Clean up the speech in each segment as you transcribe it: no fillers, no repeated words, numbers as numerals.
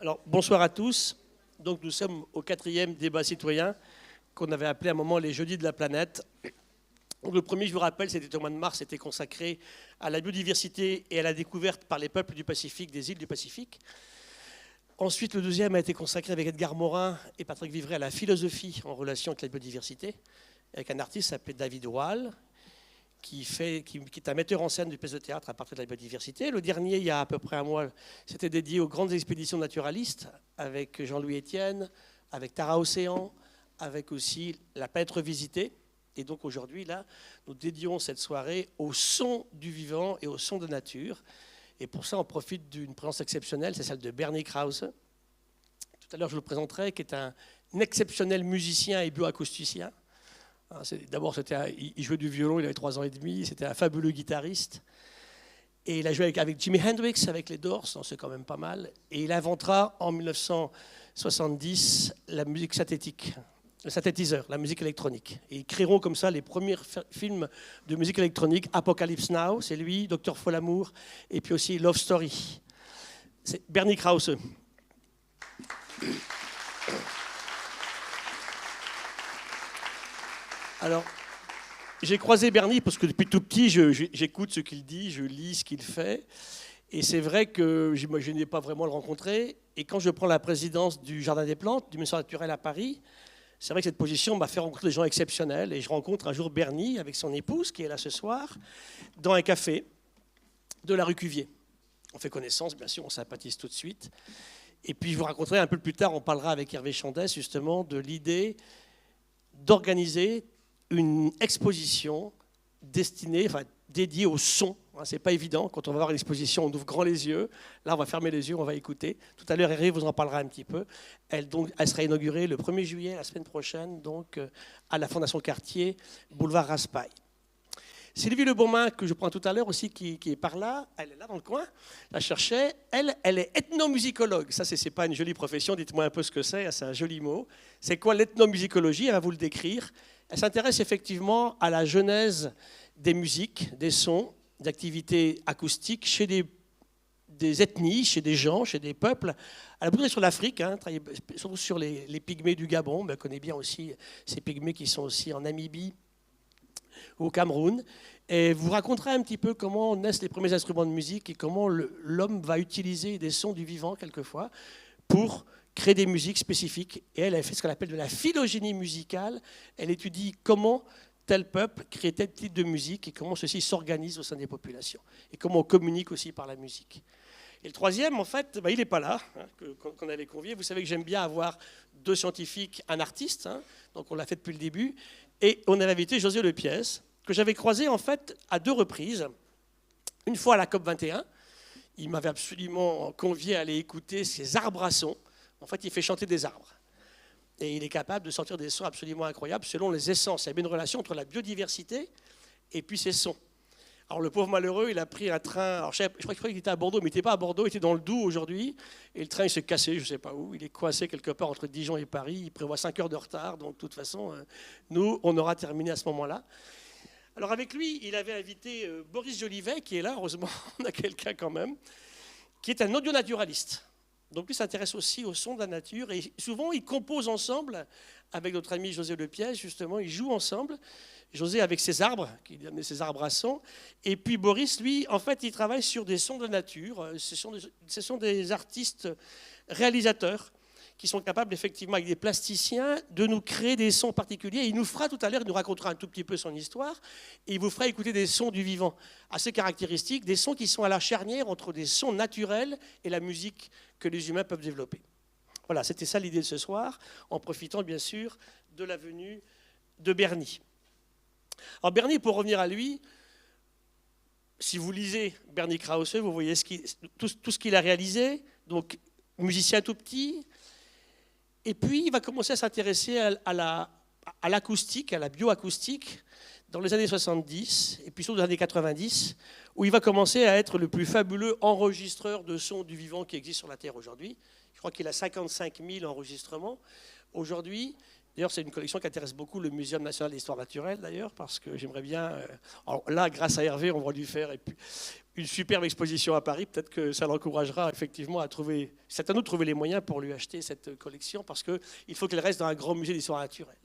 Alors, bonsoir à tous. Donc, nous sommes au 4e débat citoyen qu'on avait appelé à un moment les Jeudis de la planète. Donc, le premier, je vous rappelle, c'était au mois de mars, c'était consacré à la biodiversité et à la découverte par les peuples du Pacifique, des îles du Pacifique. Ensuite, le deuxième a été consacré avec Edgar Morin et Patrick Vivray à la philosophie en relation avec la biodiversité, avec un artiste appelé David Wall, qui est un metteur en scène du pièce de théâtre à partir de la biodiversité. Le dernier, il y a à peu près un mois, c'était dédié aux grandes expéditions naturalistes, avec Jean-Louis Etienne, avec Tara Océan, avec aussi La planète revisitée. Et donc aujourd'hui, là, nous dédions cette soirée au son du vivant et au son de nature. Et pour ça, on profite d'une présence exceptionnelle, c'est celle de Bernie Krause. Tout à l'heure, je vous le présenterai, qui est un exceptionnel musicien et bioacousticien. D'abord, il jouait du violon, il avait 3 ans et demi, c'était un fabuleux guitariste. Et il a joué avec Jimi Hendrix, avec les Doors, c'est quand même pas mal. Et il inventera en 1970 la musique synthétique, le synthétiseur, la musique électronique. Et ils créeront comme ça les premiers films de musique électronique. Apocalypse Now, c'est lui, Dr. Folamour, et puis aussi Love Story. C'est Bernie Krause. Alors, j'ai croisé Bernie parce que depuis tout petit, j'écoute ce qu'il dit, je lis ce qu'il fait. Et c'est vrai que je n'imaginais pas vraiment le rencontrer. Et quand je prends la présidence du Jardin des Plantes, du Musée naturel à Paris, c'est vrai que cette position m'a fait rencontrer des gens exceptionnels. Et je rencontre un jour Bernie avec son épouse, qui est là ce soir, dans un café de la rue Cuvier. On fait connaissance, bien sûr, on sympathise tout de suite. Et puis je vous raconterai un peu plus tard, on parlera avec Hervé Chandès, justement, de l'idée d'organiser une exposition dédiée au son. C'est pas évident. Quand on va voir une exposition, on ouvre grand les yeux. Là, on va fermer les yeux, on va écouter. Tout à l'heure, Hervé vous en parlera un petit peu. Elle sera inaugurée le 1er juillet, la semaine prochaine, donc à la Fondation Cartier, boulevard Raspail. Sylvie Lebonmain, que je prends tout à l'heure aussi, qui est par là, elle est là dans le coin, je la cherchais. Elle est ethnomusicologue. Ça, c'est pas une jolie profession. Dites-moi un peu ce que c'est un joli mot. C'est quoi l'ethnomusicologie? Elle va vous le décrire. Elle s'intéresse effectivement à la genèse des musiques, des sons, d'activités acoustiques chez des ethnies, chez des gens, chez des peuples. Elle a beaucoup travaillé sur l'Afrique, surtout sur les pygmées du Gabon, mais elle connaît bien aussi ces pygmées qui sont aussi en Namibie, au Cameroun. Et vous raconterez un petit peu comment naissent les premiers instruments de musique et comment l'homme va utiliser des sons du vivant, quelquefois, pour créer des musiques spécifiques. Et elle a fait ce qu'on appelle de la phylogénie musicale. Elle étudie comment tel peuple crée tel type de musique et comment ceci s'organise au sein des populations. Et comment on communique aussi par la musique. Et le troisième, en fait, il n'est pas là, qu'on avait convié. Vous savez que j'aime bien avoir 2 scientifiques, un artiste, donc on l'a fait depuis le début. Et on avait invité José Lepiez, que j'avais croisé en fait à 2 reprises. Une fois à la COP21, il m'avait absolument convié à aller écouter ses arbres à sons. En fait, il fait chanter des arbres. Et il est capable de sortir des sons absolument incroyables selon les essences. Il y a bien une relation entre la biodiversité et puis ces sons. Alors le pauvre malheureux, il a pris un train. Alors, je crois qu'il était à Bordeaux, mais il n'était pas à Bordeaux, il était dans le Doubs aujourd'hui. Et le train, il s'est cassé, je ne sais pas où. Il est coincé quelque part entre Dijon et Paris. Il prévoit 5 heures de retard. Donc de toute façon, nous, on aura terminé à ce moment-là. Alors avec lui, il avait invité Boris Jolivet, qui est là. Heureusement, on a quelqu'un quand même, qui est un audionaturaliste. Donc lui s'intéresse aussi au son de la nature et souvent ils composent ensemble avec notre ami José Lepiez, justement, ils jouent ensemble. José avec ses arbres, qui amenait ses arbres à son, et puis Boris, lui, en fait, il travaille sur des sons de nature. Ce sont des artistes réalisateurs qui sont capables, effectivement, avec des plasticiens, de nous créer des sons particuliers. Il nous fera tout à l'heure, il nous racontera un tout petit peu son histoire, et il vous fera écouter des sons du vivant assez caractéristiques, des sons qui sont à la charnière entre des sons naturels et la musique que les humains peuvent développer. Voilà, c'était ça l'idée de ce soir, en profitant bien sûr de la venue de Bernie. Alors Bernie, pour revenir à lui, si vous lisez Bernie Krause, vous voyez tout ce qu'il a réalisé, donc musicien tout petit, et puis il va commencer à s'intéresser à l'acoustique, à la bioacoustique, dans les années 70, et puis surtout dans les années 90, où il va commencer à être le plus fabuleux enregistreur de sons du vivant qui existe sur la Terre aujourd'hui. Je crois qu'il a 55 000 enregistrements aujourd'hui, D'ailleurs, c'est une collection qui intéresse beaucoup le Muséum national d'histoire naturelle, d'ailleurs, parce que j'aimerais bien... alors là, grâce à Hervé, on va lui faire une superbe exposition à Paris. Peut-être que ça l'encouragera effectivement à trouver... C'est à nous de trouver les moyens pour lui acheter cette collection, parce qu'il faut qu'elle reste dans un grand musée d'histoire naturelle.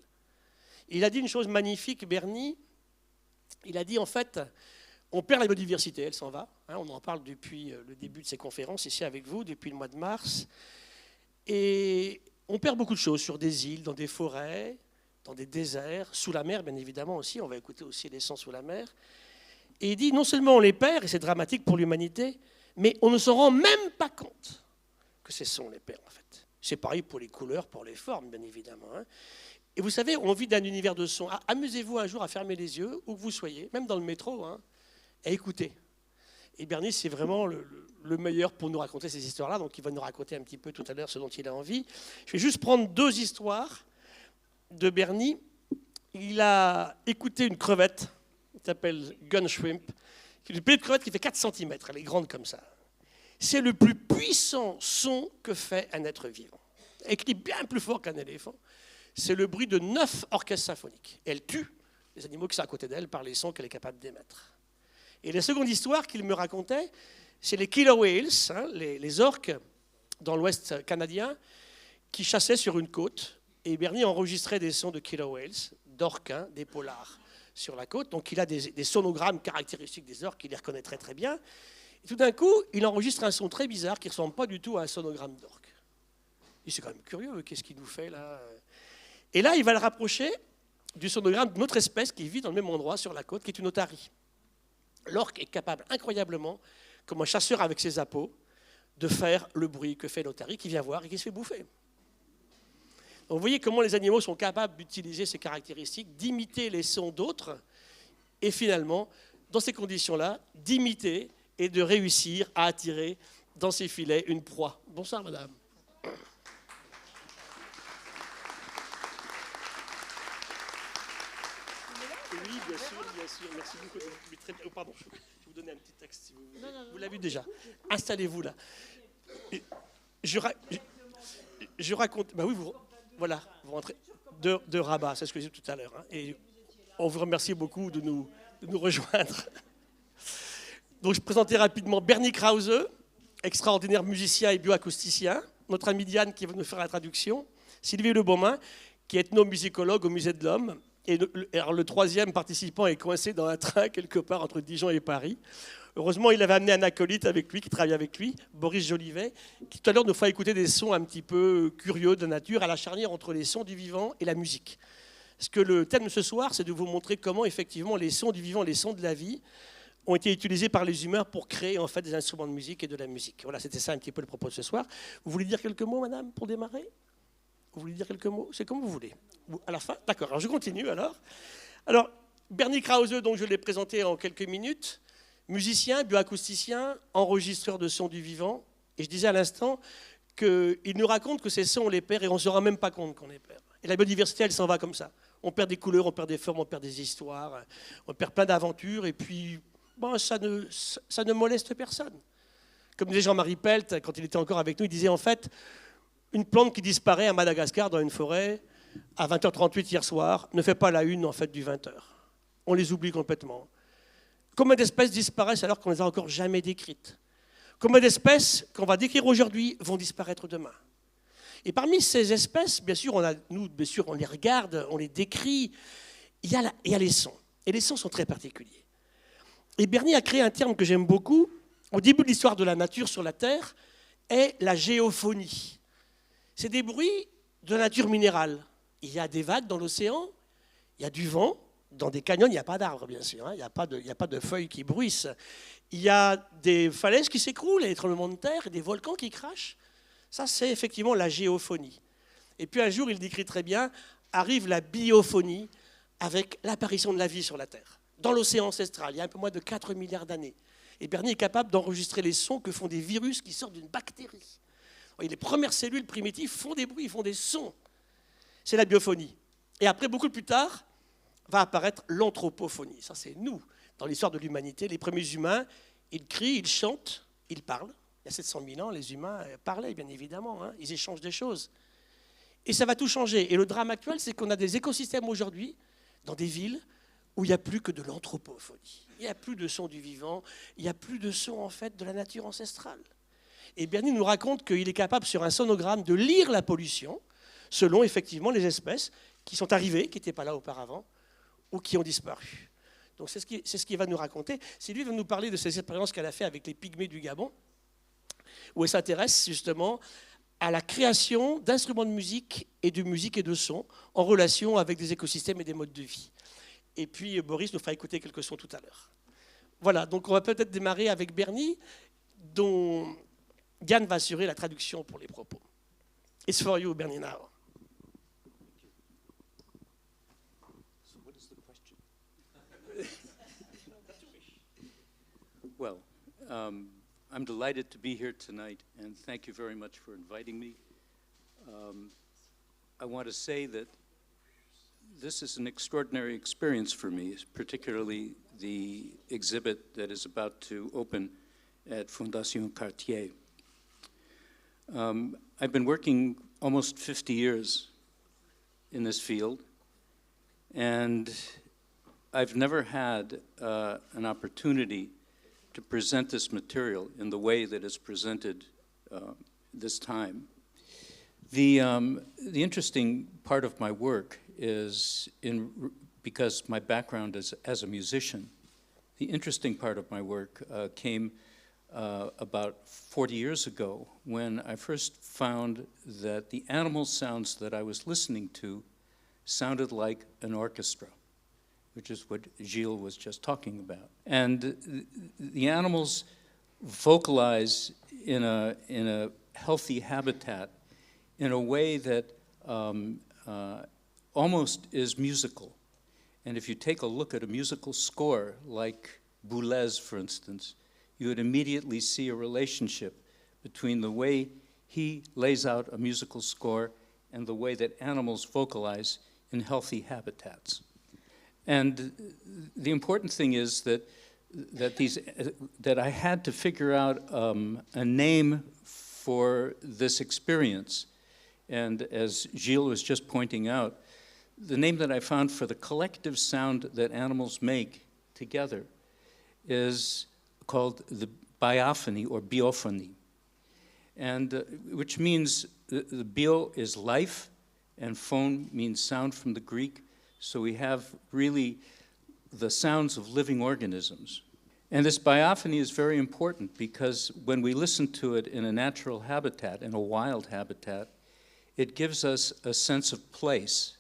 Il a dit une chose magnifique, Bernie. Il a dit, en fait, on perd la biodiversité, elle s'en va. Hein, on en parle depuis le début de ces conférences, ici avec vous, depuis le mois de mars. Et... on perd beaucoup de choses sur des îles, dans des forêts, dans des déserts, sous la mer, bien évidemment aussi. On va écouter aussi les sons sous la mer. Et il dit, non seulement on les perd, et c'est dramatique pour l'humanité, mais on ne se rend même pas compte que ces sons, on les perd, en fait. C'est pareil pour les couleurs, pour les formes, bien évidemment. Hein. Et vous savez, on vit d'un univers de sons. Amusez-vous un jour à fermer les yeux, où que vous soyez, même dans le métro, hein, et écoutez. Et Bernie, c'est vraiment le meilleur pour nous raconter ces histoires-là. Donc, il va nous raconter un petit peu tout à l'heure ce dont il a envie. Je vais juste prendre 2 histoires de Bernie. Il a écouté une crevette qui s'appelle gun shrimp, qui est une petite crevette qui fait 4 cm. Elle est grande comme ça. C'est le plus puissant son que fait un être vivant. Elle crie bien plus fort qu'un éléphant. C'est le bruit de 9 orchestres symphoniques. Et elle tue les animaux qui sont à côté d'elle par les sons qu'elle est capable d'émettre. Et la seconde histoire qu'il me racontait, c'est les killer whales, hein, les orques dans l'ouest canadien, qui chassaient sur une côte. Et Bernie enregistrait des sons de killer whales, d'orques, hein, des polars, sur la côte. Donc il a des sonogrammes caractéristiques des orques, il les reconnaît très très bien. Et tout d'un coup, il enregistre un son très bizarre qui ne ressemble pas du tout à un sonogramme d'orque. Il dit, c'est quand même curieux, qu'est-ce qu'il nous fait là? Et là, il va le rapprocher du sonogramme d'une autre espèce qui vit dans le même endroit sur la côte, qui est une otarie. L'orque est capable incroyablement, comme un chasseur avec ses appâts, de faire le bruit que fait l'otarie qui vient voir et qui se fait bouffer. Donc vous voyez comment les animaux sont capables d'utiliser ces caractéristiques, d'imiter les sons d'autres, et finalement, dans ces conditions-là, d'imiter et de réussir à attirer dans ses filets une proie. Bonsoir, madame. Oui, bien sûr, merci beaucoup. Oh, pardon, je vais vous donner un petit texte si vous voulez. Vous l'avez vu déjà. Installez-vous là. Je raconte. Bah oui, voilà, vous rentrez de Rabat, c'est ce que j'ai dit tout à l'heure. Hein, et on vous remercie beaucoup de nous rejoindre. Donc je présentais rapidement Bernie Krause, extraordinaire musicien et bioacousticien. Notre ami Diane qui va nous faire la traduction. Sylvie Lebaumin, qui est ethnomusicologue au Musée de l'Homme. Et alors le 3e participant est coincé dans un train quelque part entre Dijon et Paris. Heureusement, il avait amené un acolyte avec lui, qui travaille avec lui, Boris Jolivet, qui tout à l'heure nous fera écouter des sons un petit peu curieux de nature, à la charnière entre les sons du vivant et la musique. Parce que le thème de ce soir, c'est de vous montrer comment effectivement les sons du vivant, les sons de la vie, ont été utilisés par les humains pour créer en fait des instruments de musique et de la musique. Voilà, c'était ça un petit peu le propos de ce soir. Vous voulez dire quelques mots, madame, pour démarrer ? Vous voulez dire quelques mots? C'est comme vous voulez. À la fin? D'accord, alors je continue alors. Alors, Bernie Krause, donc je l'ai présenté en quelques minutes, musicien, bioacousticien, enregistreur de sons du vivant. Et je disais à l'instant qu'il nous raconte que ces sons, on les perd et on ne se rend même pas compte qu'on les perd. Et la biodiversité, elle s'en va comme ça. On perd des couleurs, on perd des formes, on perd des histoires, on perd plein d'aventures et puis bon, ça ne moleste personne. Comme disait Jean-Marie Pelt, quand il était encore avec nous, il disait en fait... une plante qui disparaît à Madagascar dans une forêt à 20h38 hier soir ne fait pas la une en fait du 20h. On les oublie complètement. Combien d'espèces disparaissent alors qu'on ne les a encore jamais décrites? Combien d'espèces qu'on va décrire aujourd'hui vont disparaître demain? Et parmi ces espèces, bien sûr, on les regarde, on les décrit. Il y a les sons. Et les sons sont très particuliers. Et Bernie a créé un terme que j'aime beaucoup, au début de l'histoire de la nature sur la Terre, est la géophonie. C'est des bruits de nature minérale. Il y a des vagues dans l'océan, il y a du vent, dans des canyons, il n'y a pas d'arbres, bien sûr, hein, il n'y a pas de feuilles qui bruissent. Il y a des falaises qui s'écroulent, des tremblements de terre, des volcans qui crachent. Ça, c'est effectivement la géophonie. Et puis un jour, il décrit très bien, arrive la biophonie avec l'apparition de la vie sur la Terre. Dans l'océan ancestral, il y a un peu moins de 4 milliards d'années. Et Bernie est capable d'enregistrer les sons que font des virus qui sortent d'une bactérie. Et les premières cellules primitives font des bruits, font des sons. C'est la biophonie. Et après, beaucoup plus tard, va apparaître l'anthropophonie. Ça, c'est nous, dans l'histoire de l'humanité. Les premiers humains, ils crient, ils chantent, ils parlent. Il y a 700 000 ans, les humains parlaient, bien évidemment. Hein. Ils échangent des choses. Et ça va tout changer. Et le drame actuel, c'est qu'on a des écosystèmes aujourd'hui, dans des villes, où il n'y a plus que de l'anthropophonie. Il n'y a plus de son du vivant, il n'y a plus de son, en fait, de la nature ancestrale. Et Bernie nous raconte qu'il est capable, sur un sonogramme, de lire la pollution, selon, effectivement, les espèces qui sont arrivées, qui n'étaient pas là auparavant, ou qui ont disparu. Donc c'est ce qu'il va nous raconter. C'est lui qui va nous parler de ses expériences qu'elle a fait avec les pygmées du Gabon, où elle s'intéresse justement à la création d'instruments de musique et de son en relation avec des écosystèmes et des modes de vie. Et puis Boris nous fera écouter quelques sons tout à l'heure. Voilà, donc on va peut-être démarrer avec Bernie, dont Yann va assurer la traduction pour les propos. It's for you, Bernie, now. Well, I'm delighted to be here tonight, and thank you very much for inviting me. I want to say that this is an extraordinary experience for me, particularly the exhibit that is about to open at Fondation Cartier. I've been working almost 50 years in this field, and I've never had an opportunity to present this material in the way that it's presented this time. The interesting part of my work is, because my background is as a musician, the interesting part of my work came about 40 years ago when I first found that the animal sounds that I was listening to sounded like an orchestra, which is what Gilles was just talking about. And the animals vocalize in a healthy habitat in a way that almost is musical. And if you take a look at a musical score, like Boulez, for instance, you would immediately see a relationship between the way he lays out a musical score and the way that animals vocalize in healthy habitats. And the important thing is that I had to figure out a name for this experience. And as Gilles was just pointing out, the name that I found for the collective sound that animals make together is called the biophony or biophony, and which means the bio is life, and phone means sound from the Greek. So we have really the sounds of living organisms. And this biophony is very important because when we listen to it in a natural habitat, in a wild habitat, it gives us a sense of place.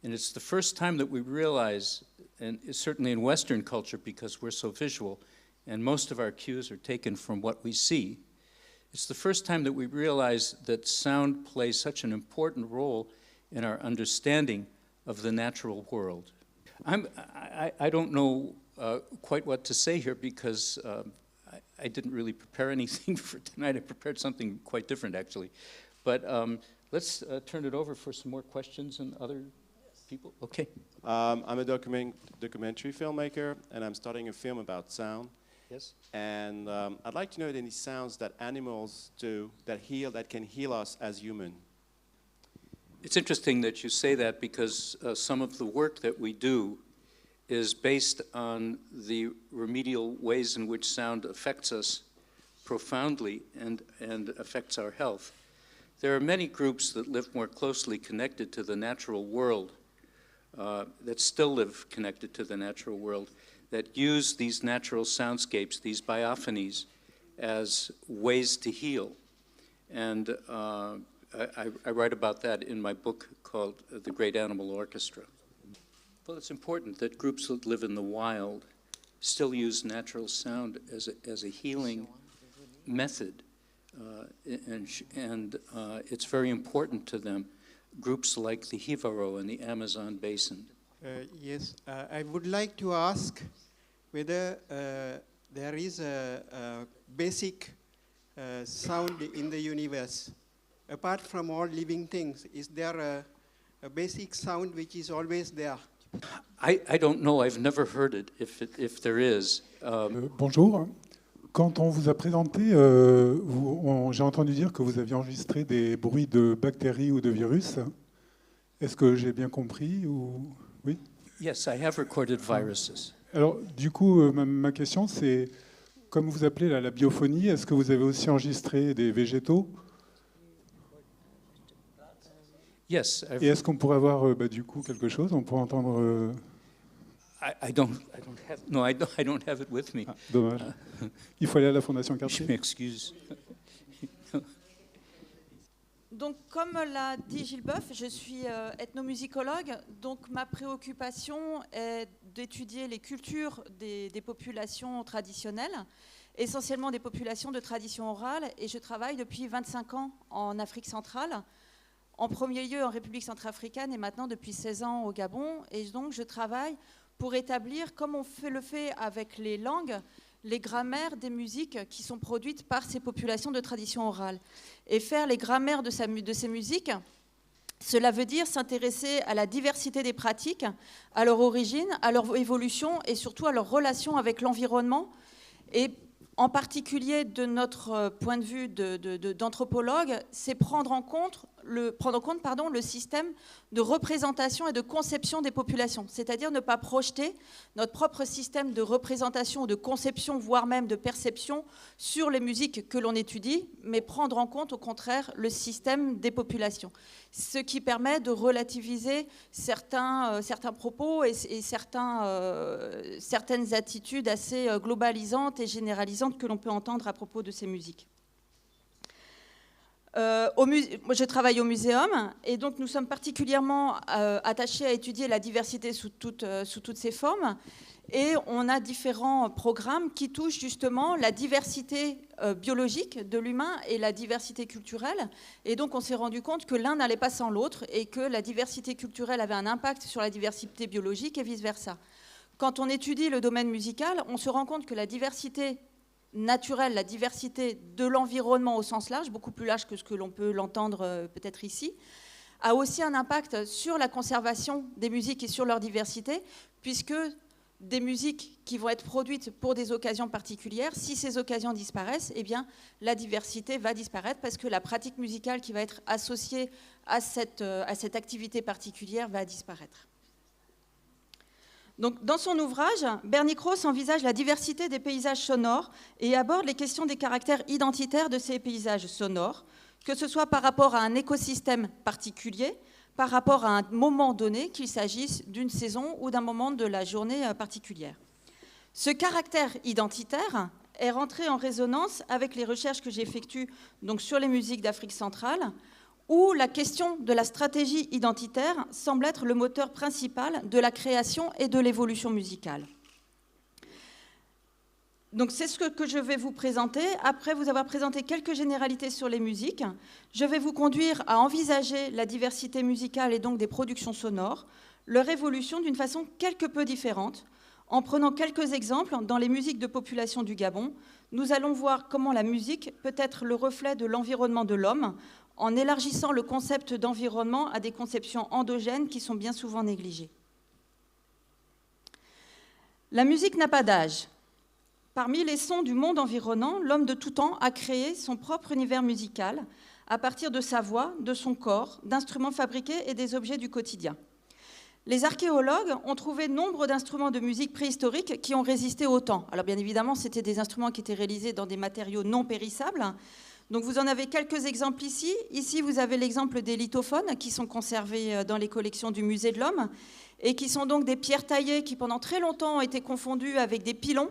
And it's the first time that we realize, and certainly in Western culture because we're so visual, and most of our cues are taken from what we see, it's the first time that we realize that sound plays such an important role in our understanding of the natural world. I don't know quite what to say here because I didn't really prepare anything for tonight. I prepared something quite different, actually. But let's turn it over for some more questions and other people. Okay. I'm a documentary filmmaker, and I'm starting a film about sound. Yes. And I'd like to know any sounds that animals do that can heal us as humans. It's interesting that you say that because some of the work that we do is based on the remedial ways in which sound affects us profoundly and affects our health. There are many groups that live more closely connected to the natural world, that still live connected to the natural world, that use these natural soundscapes, these biophonies, as ways to heal. And I write about that in my book called The Great Animal Orchestra. Well, it's important that groups that live in the wild still use natural sound as a healing method, and it's very important to them. Groups like the Jivaro in the Amazon basin. Yes, I would like to ask whether there is a basic sound in the universe. Apart from all living things, is there a basic sound which is always there? I don't know, I've never heard it, if there is. Bonjour. Quand on vous a présenté, j'ai entendu dire que vous aviez enregistré des bruits de bactéries ou de virus. Est-ce que j'ai bien compris ou... Oui. Yes, I have recorded viruses. Alors, du coup, ma question, c'est, comme vous appelez la biophonie, est-ce que vous avez aussi enregistré des végétaux? Yes. Et est-ce qu'on pourrait avoir, du coup, quelque chose? On pourrait entendre... I don't have. No, I don't have it with me. Ah, dommage. Il faut aller à la Fondation Je Cartier. m'excuse. Donc, comme l'a dit Gilles Boeuf, je suis ethnomusicologue. Donc, ma préoccupation est d'étudier les cultures des populations traditionnelles, essentiellement des populations de tradition orale. Et je travaille depuis 25 ans en Afrique centrale, en premier lieu en République centrafricaine et maintenant depuis 16 ans au Gabon. Et donc, je travaille pour établir, comme on le fait avec les langues, les grammaires des musiques qui sont produites par ces populations de tradition orale. Et faire les grammaires de ces musiques, cela veut dire s'intéresser à la diversité des pratiques, à leur origine, à leur évolution et surtout à leur relation avec l'environnement. Et en particulier, de notre point de vue d'anthropologue, c'est prendre en compte le système de représentation et de conception des populations, c'est-à-dire ne pas projeter notre propre système de représentation, de conception, voire même de perception sur les musiques que l'on étudie, mais prendre en compte au contraire le système des populations, ce qui permet de relativiser certains propos et certaines attitudes assez globalisantes et généralisantes que l'on peut entendre à propos de ces musiques. Moi, je travaille au muséum et donc nous sommes particulièrement attachés à étudier la diversité sous toutes ses formes et on a différents programmes qui touchent justement la diversité biologique de l'humain et la diversité culturelle et donc on s'est rendu compte que l'un n'allait pas sans l'autre et que la diversité culturelle avait un impact sur la diversité biologique et vice-versa. Quand on étudie le domaine musical, on se rend compte que la diversité naturelle, la diversité de l'environnement au sens large, beaucoup plus large que ce que l'on peut l'entendre peut-être ici, a aussi un impact sur la conservation des musiques et sur leur diversité, puisque des musiques qui vont être produites pour des occasions particulières, si ces occasions disparaissent, eh bien, la diversité va disparaître parce que la pratique musicale qui va être associée à cette activité particulière va disparaître. Donc, dans son ouvrage, Bernie Krause envisage la diversité des paysages sonores et aborde les questions des caractères identitaires de ces paysages sonores, que ce soit par rapport à un écosystème particulier, par rapport à un moment donné, qu'il s'agisse d'une saison ou d'un moment de la journée particulière. Ce caractère identitaire est rentré en résonance avec les recherches que j'effectue donc sur les musiques d'Afrique centrale, où la question de la stratégie identitaire semble être le moteur principal de la création et de l'évolution musicale. Donc c'est ce que je vais vous présenter. Après vous avoir présenté quelques généralités sur les musiques, je vais vous conduire à envisager la diversité musicale et donc des productions sonores, leur évolution d'une façon quelque peu différente. En prenant quelques exemples, dans les musiques de population du Gabon, nous allons voir comment la musique peut être le reflet de l'environnement de l'homme, en élargissant le concept d'environnement à des conceptions endogènes qui sont bien souvent négligées. La musique n'a pas d'âge. Parmi les sons du monde environnant, l'homme de tout temps a créé son propre univers musical à partir de sa voix, de son corps, d'instruments fabriqués et des objets du quotidien. Les archéologues ont trouvé nombre d'instruments de musique préhistoriques qui ont résisté au temps. Alors bien évidemment, c'était des instruments qui étaient réalisés dans des matériaux non périssables. Donc vous en avez quelques exemples ici. Ici, vous avez l'exemple des lithophones qui sont conservés dans les collections du Musée de l'Homme et qui sont donc des pierres taillées qui pendant très longtemps ont été confondues avec des pilons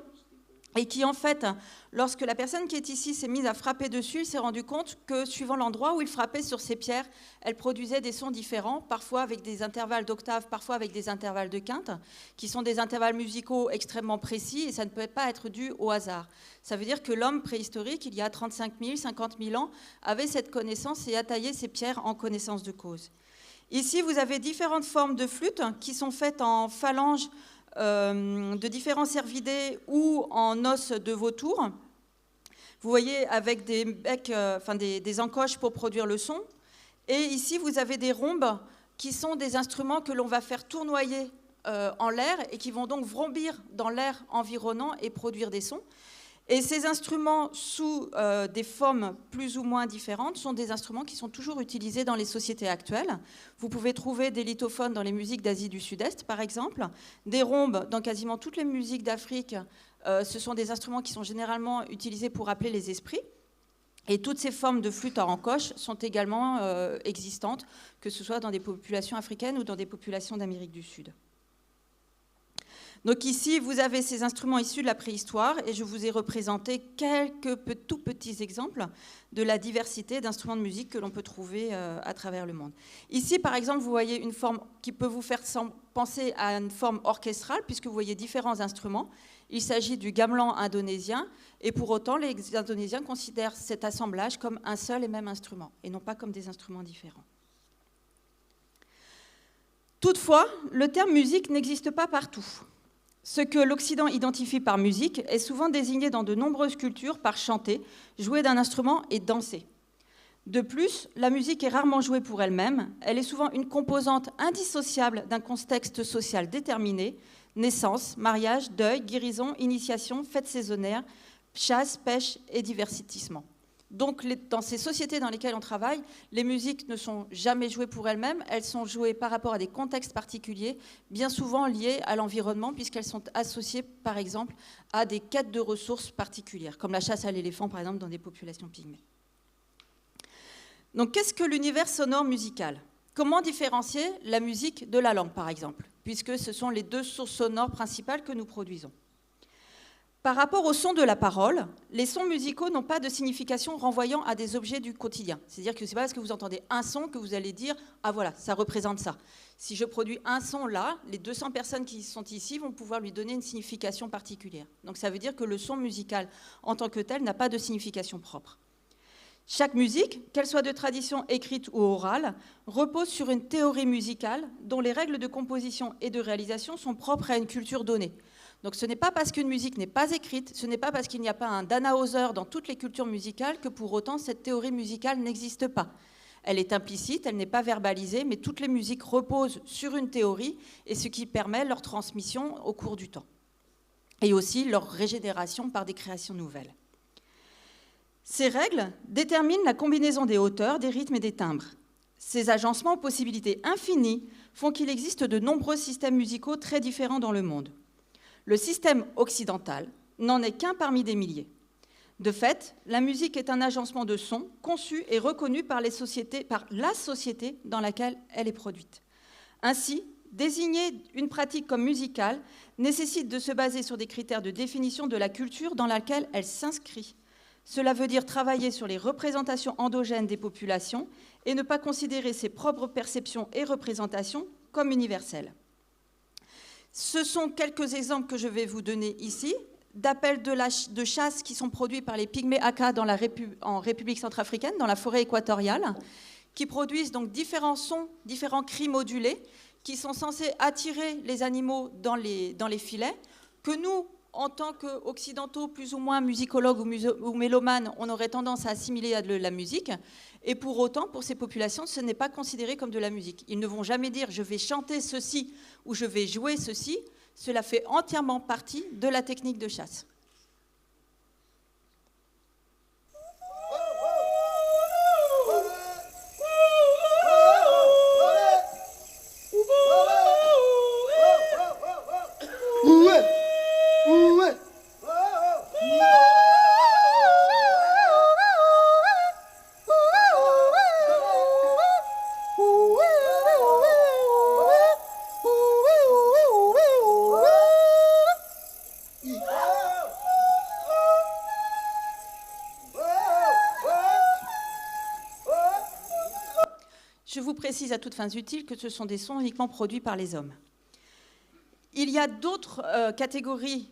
et qui en fait, lorsque la personne qui est ici s'est mise à frapper dessus, s'est rendu compte que suivant l'endroit où il frappait sur ces pierres, elle produisait des sons différents, parfois avec des intervalles d'octaves, parfois avec des intervalles de quintes, qui sont des intervalles musicaux extrêmement précis et ça ne peut pas être dû au hasard. Ça veut dire que l'homme préhistorique, il y a 35 000, 50 000 ans, avait cette connaissance et a taillé ces pierres en connaissance de cause. Ici, vous avez différentes formes de flûtes qui sont faites en phalanges de différents cervidés ou en os de vautour. Vous voyez avec des becs, des encoches pour produire le son. Et ici, vous avez des rhombes qui sont des instruments que l'on va faire tournoyer en l'air et qui vont donc vrombir dans l'air environnant et produire des sons. Et ces instruments, sous des formes plus ou moins différentes, sont des instruments qui sont toujours utilisés dans les sociétés actuelles. Vous pouvez trouver des lithophones dans les musiques d'Asie du Sud-Est, par exemple, des rhombes dans quasiment toutes les musiques d'Afrique. Ce sont des instruments qui sont généralement utilisés pour appeler les esprits. Et toutes ces formes de flûte en encoche sont également existantes, que ce soit dans des populations africaines ou dans des populations d'Amérique du Sud. Donc ici, vous avez ces instruments issus de la préhistoire et je vous ai représenté quelques tout petits exemples de la diversité d'instruments de musique que l'on peut trouver à travers le monde. Ici, par exemple, vous voyez une forme qui peut vous faire penser à une forme orchestrale puisque vous voyez différents instruments. Il s'agit du gamelan indonésien et pour autant, les Indonésiens considèrent cet assemblage comme un seul et même instrument et non pas comme des instruments différents. Toutefois, le terme musique n'existe pas partout. Ce que l'Occident identifie par musique est souvent désigné dans de nombreuses cultures par chanter, jouer d'un instrument et danser. De plus, la musique est rarement jouée pour elle-même, elle est souvent une composante indissociable d'un contexte social déterminé, naissance, mariage, deuil, guérison, initiation, fêtes saisonnières, chasse, pêche et divertissement. Donc, dans ces sociétés dans lesquelles on travaille, les musiques ne sont jamais jouées pour elles-mêmes, elles sont jouées par rapport à des contextes particuliers, bien souvent liés à l'environnement, puisqu'elles sont associées, par exemple, à des quêtes de ressources particulières, comme la chasse à l'éléphant, par exemple, dans des populations pygmées. Donc, qu'est-ce que l'univers sonore musical ? Comment différencier la musique de la langue, par exemple, puisque ce sont les deux sources sonores principales que nous produisons ? Par rapport au son de la parole, les sons musicaux n'ont pas de signification renvoyant à des objets du quotidien. C'est-à-dire que ce n'est pas parce que vous entendez un son que vous allez dire « Ah voilà, ça représente ça ». Si je produis un son là, les 200 personnes qui sont ici vont pouvoir lui donner une signification particulière. Donc ça veut dire que le son musical en tant que tel n'a pas de signification propre. Chaque musique, qu'elle soit de tradition écrite ou orale, repose sur une théorie musicale dont les règles de composition et de réalisation sont propres à une culture donnée. Donc ce n'est pas parce qu'une musique n'est pas écrite, ce n'est pas parce qu'il n'y a pas un Dannhauser dans toutes les cultures musicales que pour autant cette théorie musicale n'existe pas. Elle est implicite, elle n'est pas verbalisée, mais toutes les musiques reposent sur une théorie et ce qui permet leur transmission au cours du temps. Et aussi leur régénération par des créations nouvelles. Ces règles déterminent la combinaison des hauteurs, des rythmes et des timbres. Ces agencements aux possibilités infinies font qu'il existe de nombreux systèmes musicaux très différents dans le monde. Le système occidental n'en est qu'un parmi des milliers. De fait, la musique est un agencement de sons conçu et reconnu par la société dans laquelle elle est produite. Ainsi, désigner une pratique comme musicale nécessite de se baser sur des critères de définition de la culture dans laquelle elle s'inscrit. Cela veut dire travailler sur les représentations endogènes des populations et ne pas considérer ses propres perceptions et représentations comme universelles. Ce sont quelques exemples que je vais vous donner ici, d'appels de chasse qui sont produits par les pygmées Aka en République centrafricaine, dans la forêt équatoriale, qui produisent donc différents sons, différents cris modulés, qui sont censés attirer les animaux dans les filets, que nous, en tant qu'occidentaux plus ou moins musicologues ou mélomanes, on aurait tendance à assimiler à de la musique. Et pour autant, pour ces populations, ce n'est pas considéré comme de la musique. Ils ne vont jamais dire « je vais chanter ceci » ou « je vais jouer ceci ». Cela fait entièrement partie de la technique de chasse. Je vous précise à toutes fins utiles que ce sont des sons uniquement produits par les hommes. Il y a d'autres catégories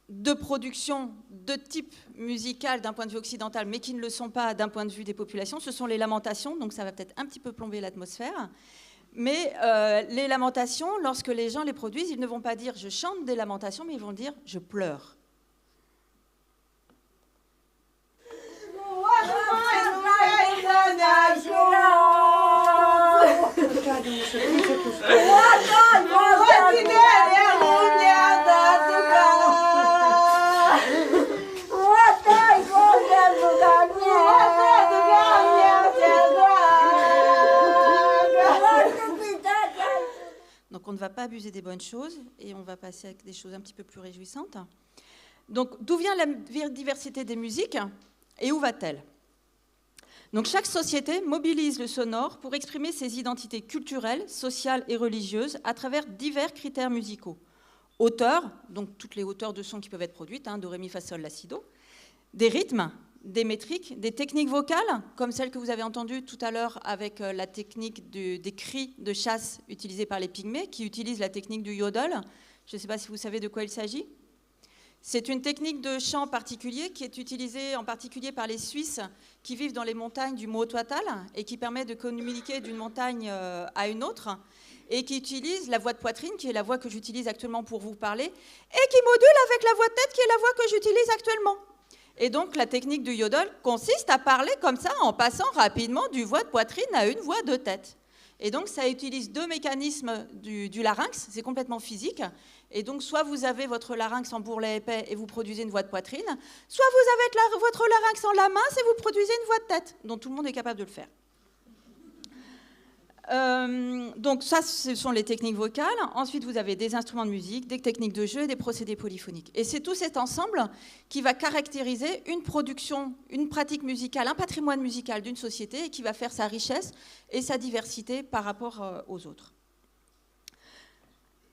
de production de type musical d'un point de vue occidental, mais qui ne le sont pas d'un point de vue des populations. Ce sont les lamentations, donc ça va peut-être un petit peu plomber l'atmosphère. Mais les lamentations, lorsque les gens les produisent, ils ne vont pas dire « je chante des lamentations », mais ils vont dire « je pleure ». pas abuser des bonnes choses et on va passer à des choses un petit peu plus réjouissantes. Donc, d'où vient la diversité des musiques et où va-t-elle ? Donc, chaque société mobilise le sonore pour exprimer ses identités culturelles, sociales et religieuses à travers divers critères musicaux. Hauteurs, donc toutes les hauteurs de son qui peuvent être produites, do, ré, mi, fa, sol, la, si, do. Des rythmes, des métriques, des techniques vocales, comme celle que vous avez entendue tout à l'heure avec la technique des cris de chasse utilisés par les pygmées, qui utilisent la technique du yodel. Je ne sais pas si vous savez de quoi il s'agit. C'est une technique de chant particulier qui est utilisée en particulier par les Suisses qui vivent dans les montagnes du Motwatal et qui permet de communiquer d'une montagne à une autre et qui utilise la voix de poitrine, qui est la voix que j'utilise actuellement pour vous parler, et qui module avec la voix de tête, qui est la voix que j'utilise actuellement. Et donc la technique du yodel consiste à parler comme ça en passant rapidement d'une voix de poitrine à une voix de tête. Et donc, ça utilise deux mécanismes du larynx, c'est complètement physique. Et donc, soit vous avez votre larynx en bourrelet épais et vous produisez une voix de poitrine, soit vous avez votre larynx en la main et vous produisez une voix de tête, dont tout le monde est capable de le faire. Donc ça, ce sont les techniques vocales. Ensuite, vous avez des instruments de musique, des techniques de jeu et des procédés polyphoniques. Et c'est tout cet ensemble qui va caractériser une production, une pratique musicale, un patrimoine musical d'une société et qui va faire sa richesse et sa diversité par rapport aux autres.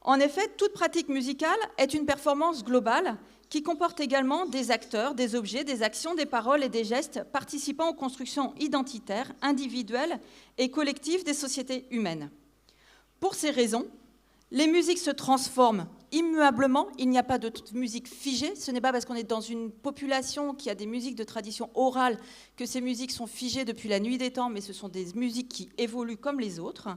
En effet, toute pratique musicale est une performance globale qui comporte également des acteurs, des objets, des actions, des paroles et des gestes participant aux constructions identitaires, individuelles et collectives des sociétés humaines. Pour ces raisons, les musiques se transforment immuablement. Il n'y a pas de musique figée. Ce n'est pas parce qu'on est dans une population qui a des musiques de tradition orale que ces musiques sont figées depuis la nuit des temps, mais ce sont des musiques qui évoluent comme les autres,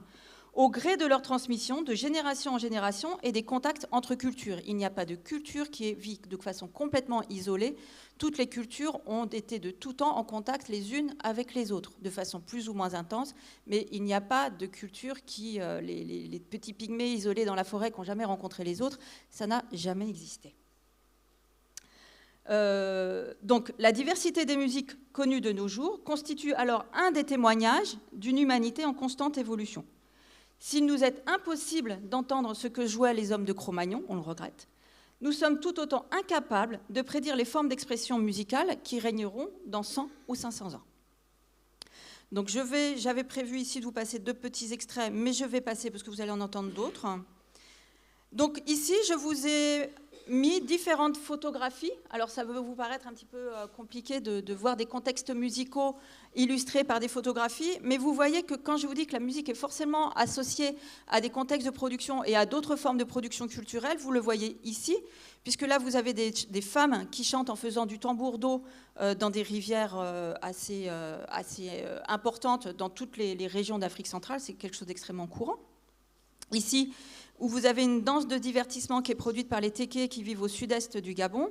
au gré de leur transmission de génération en génération et des contacts entre cultures. Il n'y a pas de culture qui vit de façon complètement isolée. Toutes les cultures ont été de tout temps en contact les unes avec les autres, de façon plus ou moins intense, mais il n'y a pas de culture qui, les petits pygmées isolés dans la forêt qui n'ont jamais rencontré les autres, ça n'a jamais existé. Donc la diversité des musiques connues de nos jours constitue alors un des témoignages d'une humanité en constante évolution. S'il nous est impossible d'entendre ce que jouaient les hommes de Cro-Magnon, on le regrette, nous sommes tout autant incapables de prédire les formes d'expression musicale qui régneront dans 100 ou 500 ans. Donc j'avais prévu ici de vous passer 2 petits extraits, mais je vais passer parce que vous allez en entendre d'autres. Donc ici, je vous ai mis différentes photographies. Alors ça peut vous paraître un petit peu compliqué de voir des contextes musicaux illustrés par des photographies, mais vous voyez que quand je vous dis que la musique est forcément associée à des contextes de production et à d'autres formes de production culturelle, vous le voyez ici, puisque là vous avez des femmes qui chantent en faisant du tambour d'eau dans des rivières assez importantes dans toutes les régions d'Afrique centrale. C'est quelque chose d'extrêmement courant. Ici, où vous avez une danse de divertissement qui est produite par les Téké qui vivent au sud-est du Gabon.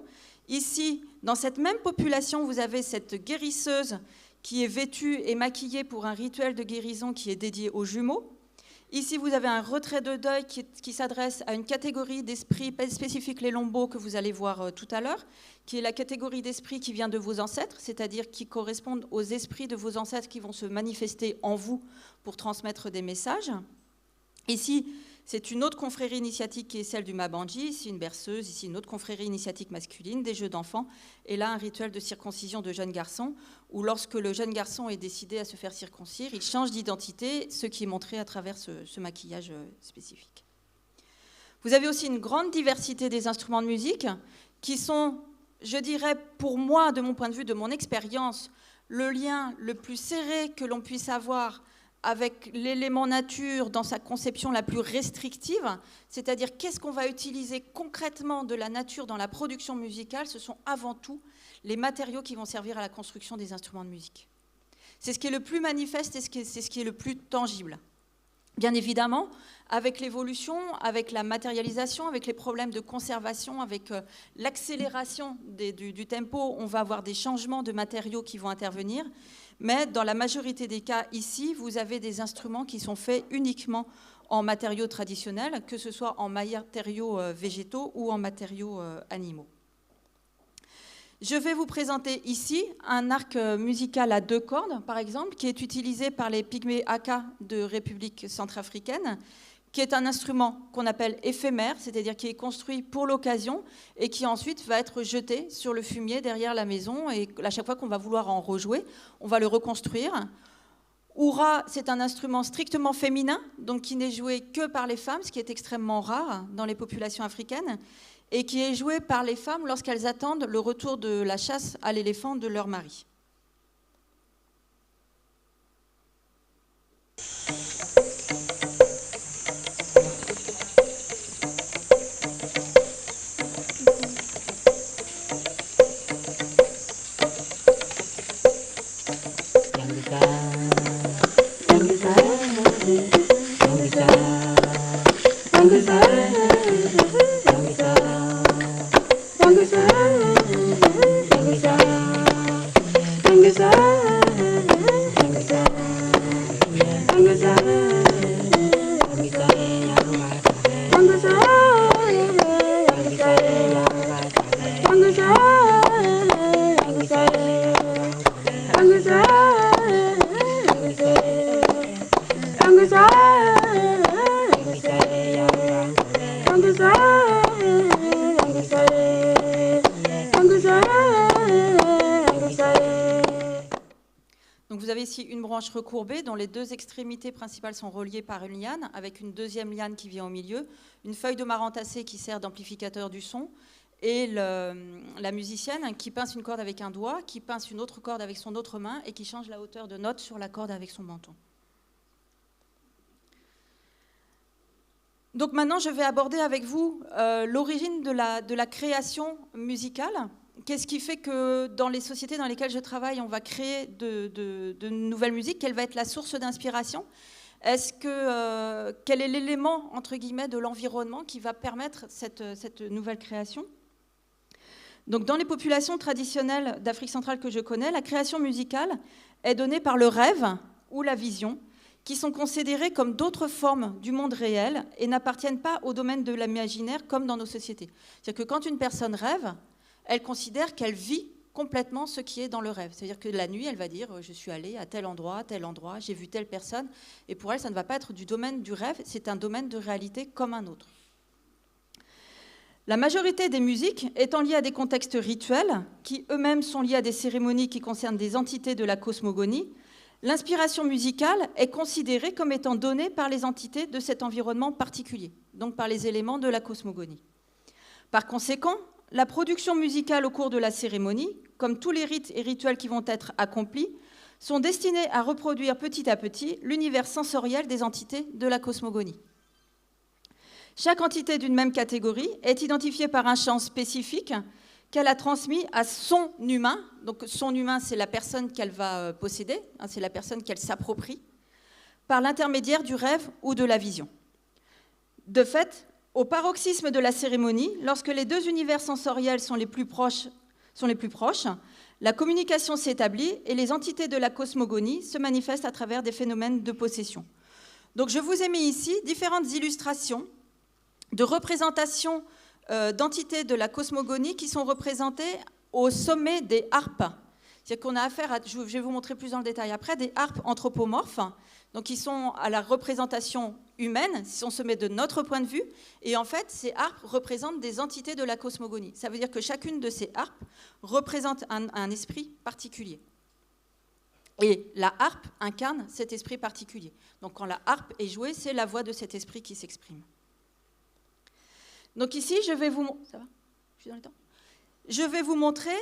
Ici, dans cette même population, vous avez cette guérisseuse qui est vêtue et maquillée pour un rituel de guérison qui est dédié aux jumeaux. Ici, vous avez un retrait de deuil qui s'adresse à une catégorie d'esprits spécifique, les lombos, que vous allez voir tout à l'heure, qui est la catégorie d'esprits qui vient de vos ancêtres, c'est-à-dire qui correspondent aux esprits de vos ancêtres qui vont se manifester en vous pour transmettre des messages. Ici, c'est une autre confrérie initiatique qui est celle du Mabandji, ici une berceuse, ici une autre confrérie initiatique masculine, des jeux d'enfants, et là un rituel de circoncision de jeunes garçons, où lorsque le jeune garçon est décidé à se faire circoncire, il change d'identité, ce qui est montré à travers ce maquillage spécifique. Vous avez aussi une grande diversité des instruments de musique, qui sont, je dirais, pour moi, de mon point de vue, de mon expérience, le lien le plus serré que l'on puisse avoir avec l'élément nature dans sa conception la plus restrictive, c'est-à-dire qu'est-ce qu'on va utiliser concrètement de la nature dans la production musicale, ce sont avant tout les matériaux qui vont servir à la construction des instruments de musique. C'est ce qui est le plus manifeste et c'est ce qui est le plus tangible. Bien évidemment, avec l'évolution, avec la matérialisation, avec les problèmes de conservation, avec l'accélération du tempo, on va avoir des changements de matériaux qui vont intervenir. Mais dans la majorité des cas, ici, vous avez des instruments qui sont faits uniquement en matériaux traditionnels, que ce soit en matériaux végétaux ou en matériaux animaux. Je vais vous présenter ici un arc musical à 2 cordes, par exemple, qui est utilisé par les pygmées Aka de République centrafricaine, qui est un instrument qu'on appelle éphémère, c'est-à-dire qui est construit pour l'occasion et qui ensuite va être jeté sur le fumier derrière la maison, et à chaque fois qu'on va vouloir en rejouer, on va le reconstruire. Oura, c'est un instrument strictement féminin, donc qui n'est joué que par les femmes, ce qui est extrêmement rare dans les populations africaines, et qui est joué par les femmes lorsqu'elles attendent le retour de la chasse à l'éléphant de leur mari. Donc vous avez ici une branche recourbée dont les deux extrémités principales sont reliées par une liane, avec une deuxième liane qui vient au milieu, une feuille de marantacée qui sert d'amplificateur du son, et la musicienne qui pince une corde avec un doigt, qui pince une autre corde avec son autre main et qui change la hauteur de note sur la corde avec son menton. Donc maintenant, je vais aborder avec vous l'origine de la création musicale. Qu'est-ce qui fait que dans les sociétés dans lesquelles je travaille, on va créer de nouvelles musiques? Quelle va être la source d'inspiration? Quel est l'élément, entre guillemets, de l'environnement qui va permettre cette nouvelle création? Donc, dans les populations traditionnelles d'Afrique centrale que je connais, la création musicale est donnée par le rêve ou la vision, qui sont considérées comme d'autres formes du monde réel et n'appartiennent pas au domaine de l'imaginaire comme dans nos sociétés. C'est-à-dire que quand une personne rêve, elle considère qu'elle vit complètement ce qui est dans le rêve. C'est-à-dire que la nuit, elle va dire « je suis allée à tel endroit, j'ai vu telle personne ». Et pour elle, ça ne va pas être du domaine du rêve, c'est un domaine de réalité comme un autre. La majorité des musiques étant liées à des contextes rituels, qui eux-mêmes sont liés à des cérémonies qui concernent des entités de la cosmogonie, l'inspiration musicale est considérée comme étant donnée par les entités de cet environnement particulier, donc par les éléments de la cosmogonie. Par conséquent, la production musicale au cours de la cérémonie, comme tous les rites et rituels qui vont être accomplis, sont destinés à reproduire petit à petit l'univers sensoriel des entités de la cosmogonie. Chaque entité d'une même catégorie est identifiée par un chant spécifique qu'elle a transmis à son humain. Donc son humain, c'est la personne qu'elle va posséder, c'est la personne qu'elle s'approprie, par l'intermédiaire du rêve ou de la vision. De fait, au paroxysme de la cérémonie, lorsque les deux univers sensoriels sont les plus proches, la communication s'établit et les entités de la cosmogonie se manifestent à travers des phénomènes de possession. Donc je vous ai mis ici différentes illustrations de représentations d'entités de la cosmogonie qui sont représentées au sommet des harpes. C'est-à-dire qu'on a affaire à, je vais vous montrer plus dans le détail après, des harpes anthropomorphes, donc qui sont à la représentation humaine, si on se met de notre point de vue, et en fait, ces harpes représentent des entités de la cosmogonie. Ça veut dire que chacune de ces harpes représente un esprit particulier. Et la harpe incarne cet esprit particulier. Donc quand la harpe est jouée, c'est la voix de cet esprit qui s'exprime. Donc ici, je vais vous... Ça va ? Je suis dans le temps ? Je vais vous montrer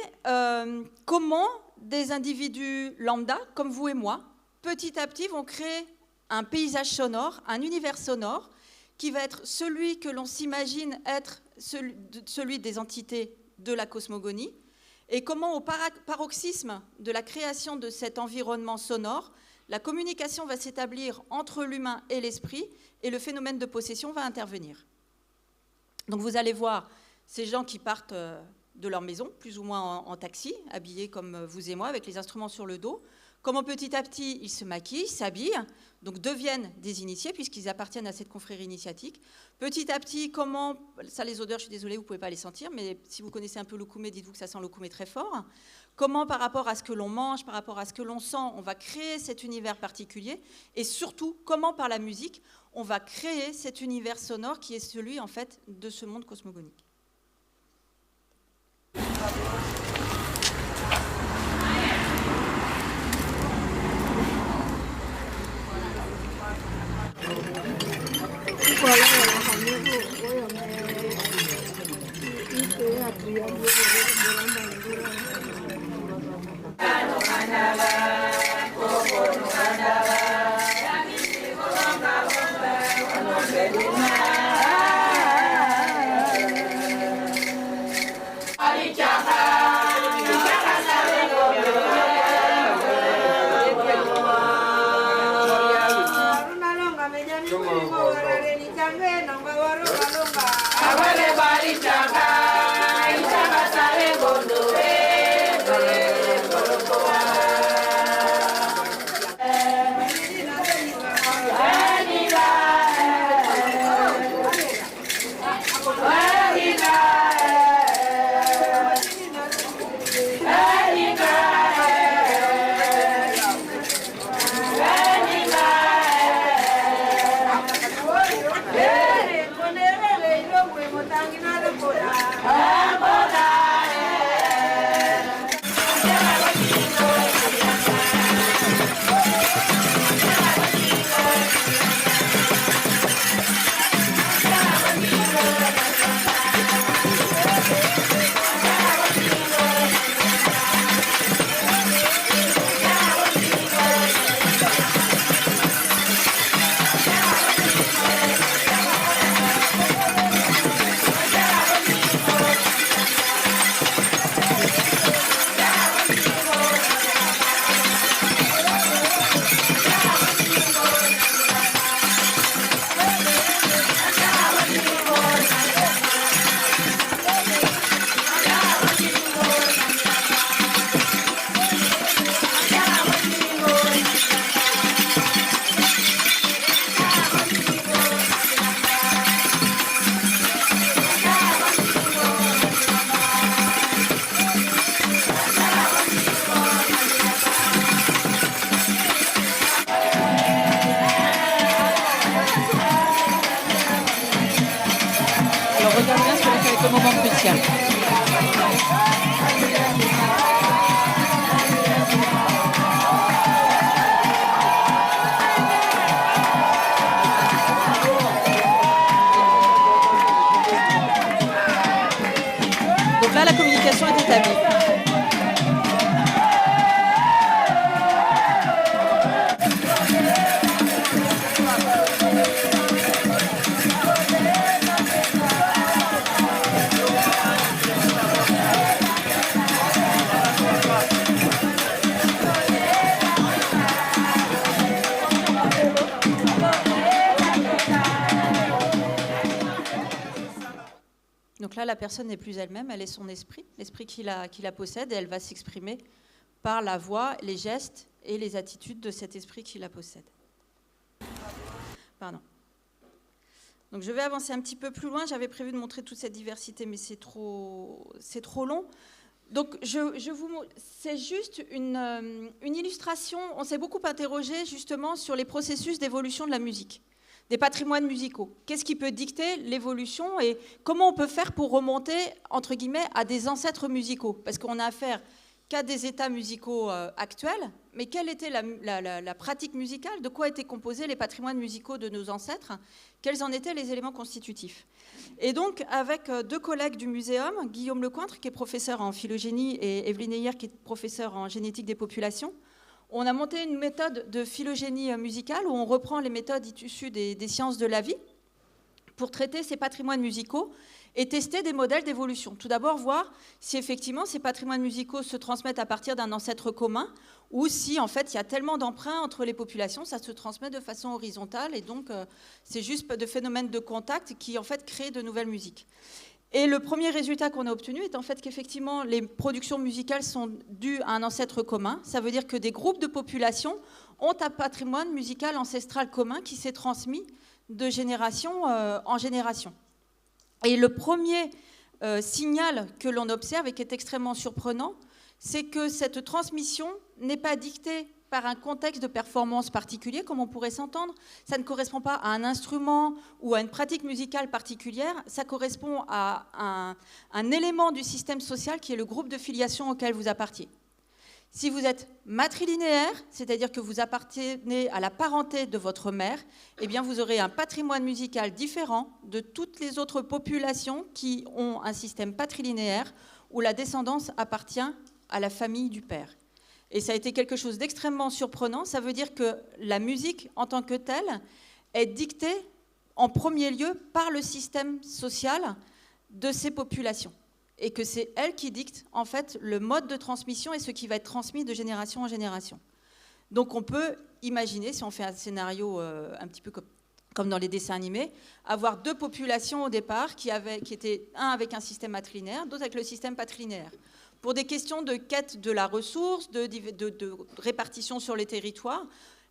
comment des individus lambda, comme vous et moi, petit à petit vont créer un paysage sonore, un univers sonore, qui va être celui que l'on s'imagine être celui des entités de la cosmogonie, et comment au paroxysme de la création de cet environnement sonore, la communication va s'établir entre l'humain et l'esprit, et le phénomène de possession va intervenir. Donc vous allez voir ces gens qui partent de leur maison, plus ou moins en taxi, habillés comme vous et moi, avec les instruments sur le dos. comment petit à petit ils se maquillent, s'habillent, donc deviennent des initiés puisqu'ils appartiennent à cette confrérie initiatique. Petit à petit, comment, ça les odeurs, je suis désolée, vous ne pouvez pas les sentir, mais si vous connaissez un peu l'okoumé, dites-vous que ça sent l'okoumé très fort. Comment par rapport à ce que l'on mange, par rapport à ce que l'on sent, on va créer cet univers particulier, et surtout, comment par la musique, on va créer cet univers sonore qui est celui, en fait, de ce monde cosmogonique. Donc là, la communication est établie. Donc là, la personne n'est plus elle-même, elle est son esprit, l'esprit qui la possède, et elle va s'exprimer par la voix, les gestes et les attitudes de cet esprit qui la possède. Pardon. Donc je vais avancer un petit peu plus loin. J'avais prévu de montrer toute cette diversité, mais c'est trop long. Donc c'est juste une illustration. On s'est beaucoup interrogé justement sur les processus d'évolution de la musique, des patrimoines musicaux. Qu'est-ce qui peut dicter l'évolution et comment on peut faire pour remonter, entre guillemets, à des ancêtres musicaux? Parce qu'on a affaire qu'à des états musicaux actuels, mais quelle était la pratique musicale? De quoi étaient composés les patrimoines musicaux de nos ancêtres? Quels en étaient les éléments constitutifs? Et donc, avec deux collègues du muséum, Guillaume Lecointre, qui est professeur en phylogénie, et Evelyne Heyer, qui est professeure en génétique des populations, on a monté une méthode de phylogénie musicale où on reprend les méthodes issues des sciences de la vie pour traiter ces patrimoines musicaux et tester des modèles d'évolution. Tout d'abord, voir si effectivement ces patrimoines musicaux se transmettent à partir d'un ancêtre commun ou si en fait il y a tellement d'emprunts entre les populations, ça se transmet de façon horizontale et donc c'est juste de phénomènes de contact qui en fait créent de nouvelles musiques. Et le premier résultat qu'on a obtenu est en fait qu'effectivement, les productions musicales sont dues à un ancêtre commun. Ça veut dire que des groupes de population ont un patrimoine musical ancestral commun qui s'est transmis de génération en génération. Et le premier signal que l'on observe et qui est extrêmement surprenant, c'est que cette transmission n'est pas dictée par un contexte de performance particulier, comme on pourrait s'entendre. Ça ne correspond pas à un instrument ou à une pratique musicale particulière, ça correspond à un élément du système social qui est le groupe de filiation auquel vous appartenez. Si vous êtes matrilinéaire, c'est-à-dire que vous appartenez à la parenté de votre mère, eh bien vous aurez un patrimoine musical différent de toutes les autres populations qui ont un système patrilinéaire où la descendance appartient à la famille du père. Et ça a été quelque chose d'extrêmement surprenant. Ça veut dire que la musique, en tant que telle, est dictée en premier lieu par le système social de ces populations. Et que c'est elle qui dicte, en fait, le mode de transmission et ce qui va être transmis de génération en génération. Donc on peut imaginer, si on fait un scénario un petit peu comme dans les dessins animés, avoir deux populations au départ qui étaient un avec un système matrilinéaire, d'autres avec le système patrilinéaire. Pour des questions de quête de la ressource, de répartition sur les territoires,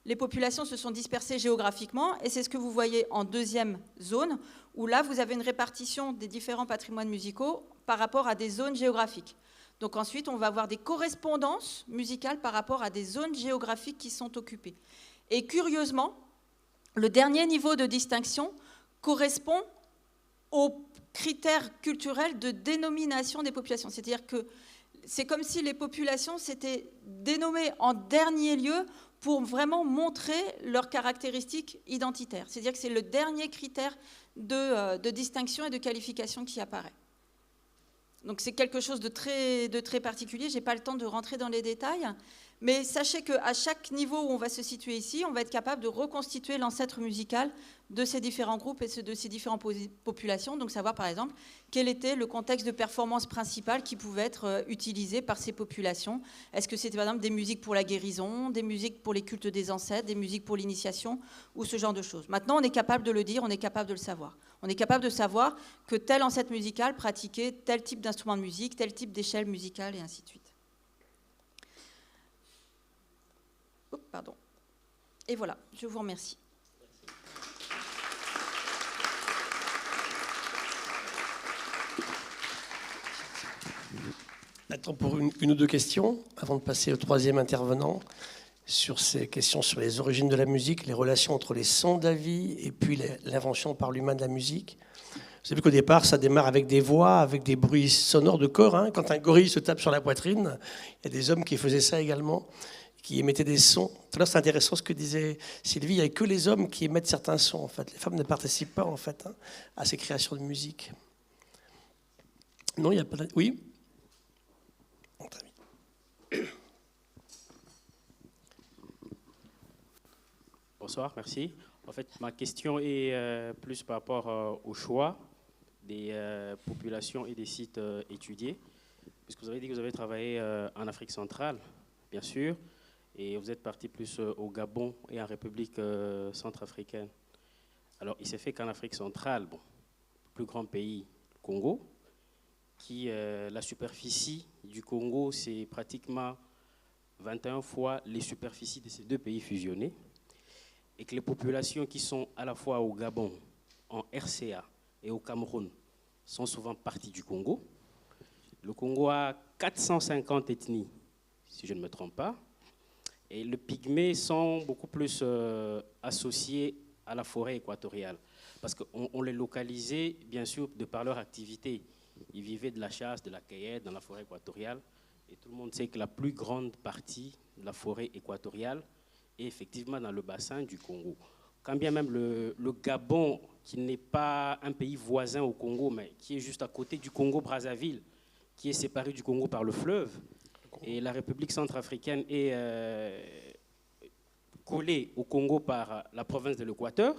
les populations se sont dispersées géographiquement et c'est ce que vous voyez en deuxième zone, où là vous avez une répartition des différents patrimoines musicaux par rapport à des zones géographiques. Donc ensuite on va avoir des correspondances musicales par rapport à des zones géographiques qui sont occupées. Et curieusement, le dernier niveau de distinction correspond aux critères culturels de dénomination des populations. C'est-à-dire que c'est comme si les populations s'étaient dénommées en dernier lieu pour vraiment montrer leurs caractéristiques identitaires. C'est-à-dire que c'est le dernier critère de distinction et de qualification qui apparaît. Donc c'est quelque chose de très particulier. Je n'ai pas le temps de rentrer dans les détails. Mais sachez qu'à chaque niveau où on va se situer ici, on va être capable de reconstituer l'ancêtre musical de ces différents groupes et de ces différentes populations. Donc savoir par exemple quel était le contexte de performance principal qui pouvait être utilisé par ces populations. Est-ce que c'était par exemple des musiques pour la guérison, des musiques pour les cultes des ancêtres, des musiques pour l'initiation ou ce genre de choses. Maintenant on est capable de le dire, on est capable de le savoir. On est capable de savoir que tel ancêtre musical pratiquait tel type d'instrument de musique, tel type d'échelle musicale et ainsi de suite. Pardon. Et voilà, je vous remercie. Attends pour une ou deux questions, avant de passer au troisième intervenant, sur ces questions sur les origines de la musique, les relations entre les sons de la vie et puis l'invention par l'humain de la musique. Vous savez qu'au départ, ça démarre avec des voix, avec des bruits sonores de corps. Hein. Quand un gorille se tape sur la poitrine, il y a des hommes qui faisaient ça également, qui émettaient des sons. Tout à l'heure, c'est intéressant ce que disait Sylvie, il n'y a que les hommes qui émettent certains sons. En fait. Les femmes ne participent pas en fait, à ces créations de musique. Non, il n'y a pas... Oui ? Bonsoir, merci. En fait, ma question est plus par rapport au choix des populations et des sites étudiés. Puisque vous avez dit que vous avez travaillé en Afrique centrale, bien sûr, et vous êtes parti plus au Gabon et en République centrafricaine. Alors, il s'est fait qu'en Afrique centrale, bon, le plus grand pays, le Congo, qui la superficie du Congo, c'est pratiquement 21 fois les superficies de ces deux pays fusionnés, et que les populations qui sont à la fois au Gabon, en RCA et au Cameroun sont souvent parties du Congo. Le Congo a 450 ethnies, si je ne me trompe pas, et les pygmées sont beaucoup plus associés à la forêt équatoriale, parce qu'on les localisait, bien sûr, de par leur activité. Ils vivaient de la chasse, de la cueillette dans la forêt équatoriale, et tout le monde sait que la plus grande partie de la forêt équatoriale est effectivement dans le bassin du Congo. Quand bien même le Gabon, qui n'est pas un pays voisin au Congo, mais qui est juste à côté du Congo-Brazzaville, qui est séparé du Congo par le fleuve, et la République centrafricaine est collée au Congo par la province de l'Équateur,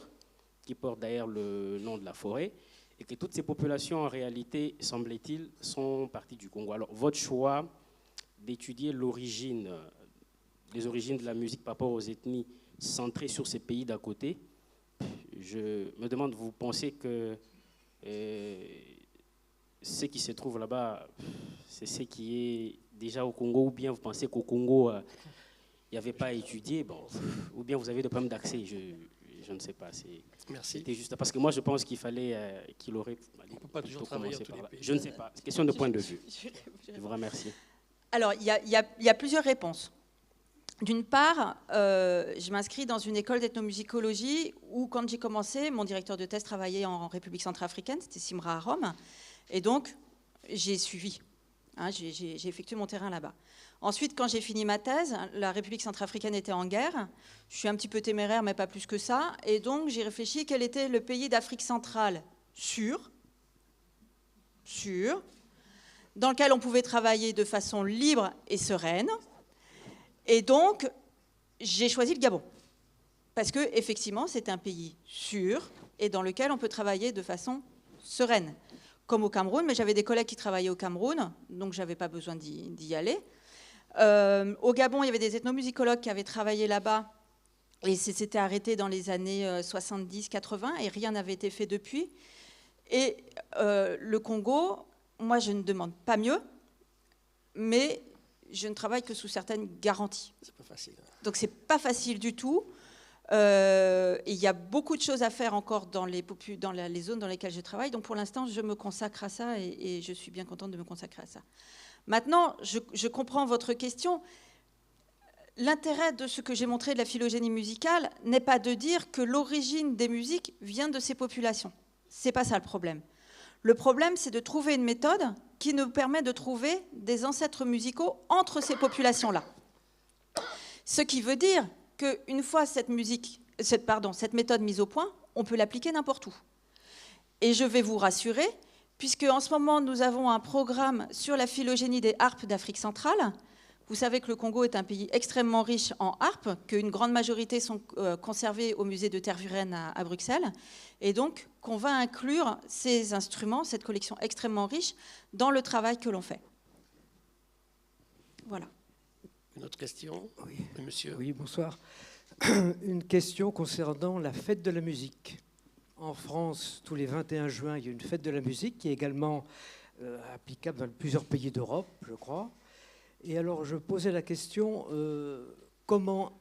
qui porte d'ailleurs le nom de la forêt, et que toutes ces populations, en réalité, semble-t-il, sont parties du Congo. Alors, votre choix d'étudier les origines de la musique par rapport aux ethnies centrées sur ces pays d'à côté, je me demande, vous pensez que ce qui se trouve là-bas, c'est ce qui est déjà au Congo, ou bien vous pensez qu'au Congo, il n'y avait pas à étudier, bon, ou bien vous avez des problèmes d'accès, je ne sais pas. Merci. C'était juste parce que moi, je pense qu'il fallait qu'il aurait. On ne peut pas toujours travailler dans tous les pays. Je ne sais pas. C'est question de point de vue. Je vous remercie. Alors, il y a plusieurs réponses. D'une part, je m'inscris dans une école d'ethnomusicologie où, quand j'ai commencé, mon directeur de thèse travaillait en République centrafricaine, c'était Simra à Rome, et donc j'ai suivi. Hein, j'ai effectué mon terrain là-bas. Ensuite, quand j'ai fini ma thèse, la République centrafricaine était en guerre. Je suis un petit peu téméraire, mais pas plus que ça. Et donc, j'ai réfléchi quel était le pays d'Afrique centrale sûr, dans lequel on pouvait travailler de façon libre et sereine. Et donc, j'ai choisi le Gabon. Parce que, effectivement, c'est un pays sûr et dans lequel on peut travailler de façon sereine. Comme au Cameroun, mais j'avais des collègues qui travaillaient au Cameroun, donc je n'avais pas besoin d'y aller. Au Gabon, il y avait des ethnomusicologues qui avaient travaillé là-bas et c'était arrêté dans les années 70-80 et rien n'avait été fait depuis. Et le Congo, moi je ne demande pas mieux, mais je ne travaille que sous certaines garanties. C'est pas facile. Donc c'est pas facile du tout. Il y a beaucoup de choses à faire encore dans les zones dans lesquelles je travaille. Donc pour l'instant, je me consacre à ça et je suis bien contente de me consacrer à ça. Maintenant, je comprends votre question. L'intérêt de ce que j'ai montré de la phylogénie musicale n'est pas de dire que l'origine des musiques vient de ces populations. C'est pas ça le problème. Le problème, c'est de trouver une méthode qui nous permet de trouver des ancêtres musicaux entre ces populations-là. Ce qui veut dire qu'une fois cette méthode mise au point, on peut l'appliquer n'importe où. Et je vais vous rassurer, puisque en ce moment, nous avons un programme sur la phylogénie des harpes d'Afrique centrale. Vous savez que le Congo est un pays extrêmement riche en harpes, qu'une grande majorité sont conservées au musée de Tervuren à Bruxelles, et donc qu'on va inclure ces instruments, cette collection extrêmement riche, dans le travail que l'on fait. Voilà. Une autre question? Oui. Monsieur. Oui, bonsoir. Une question concernant la fête de la musique. En France, tous les 21 juin, il y a une fête de la musique qui est également applicable dans plusieurs pays d'Europe, je crois. Et alors, je posais la question, comment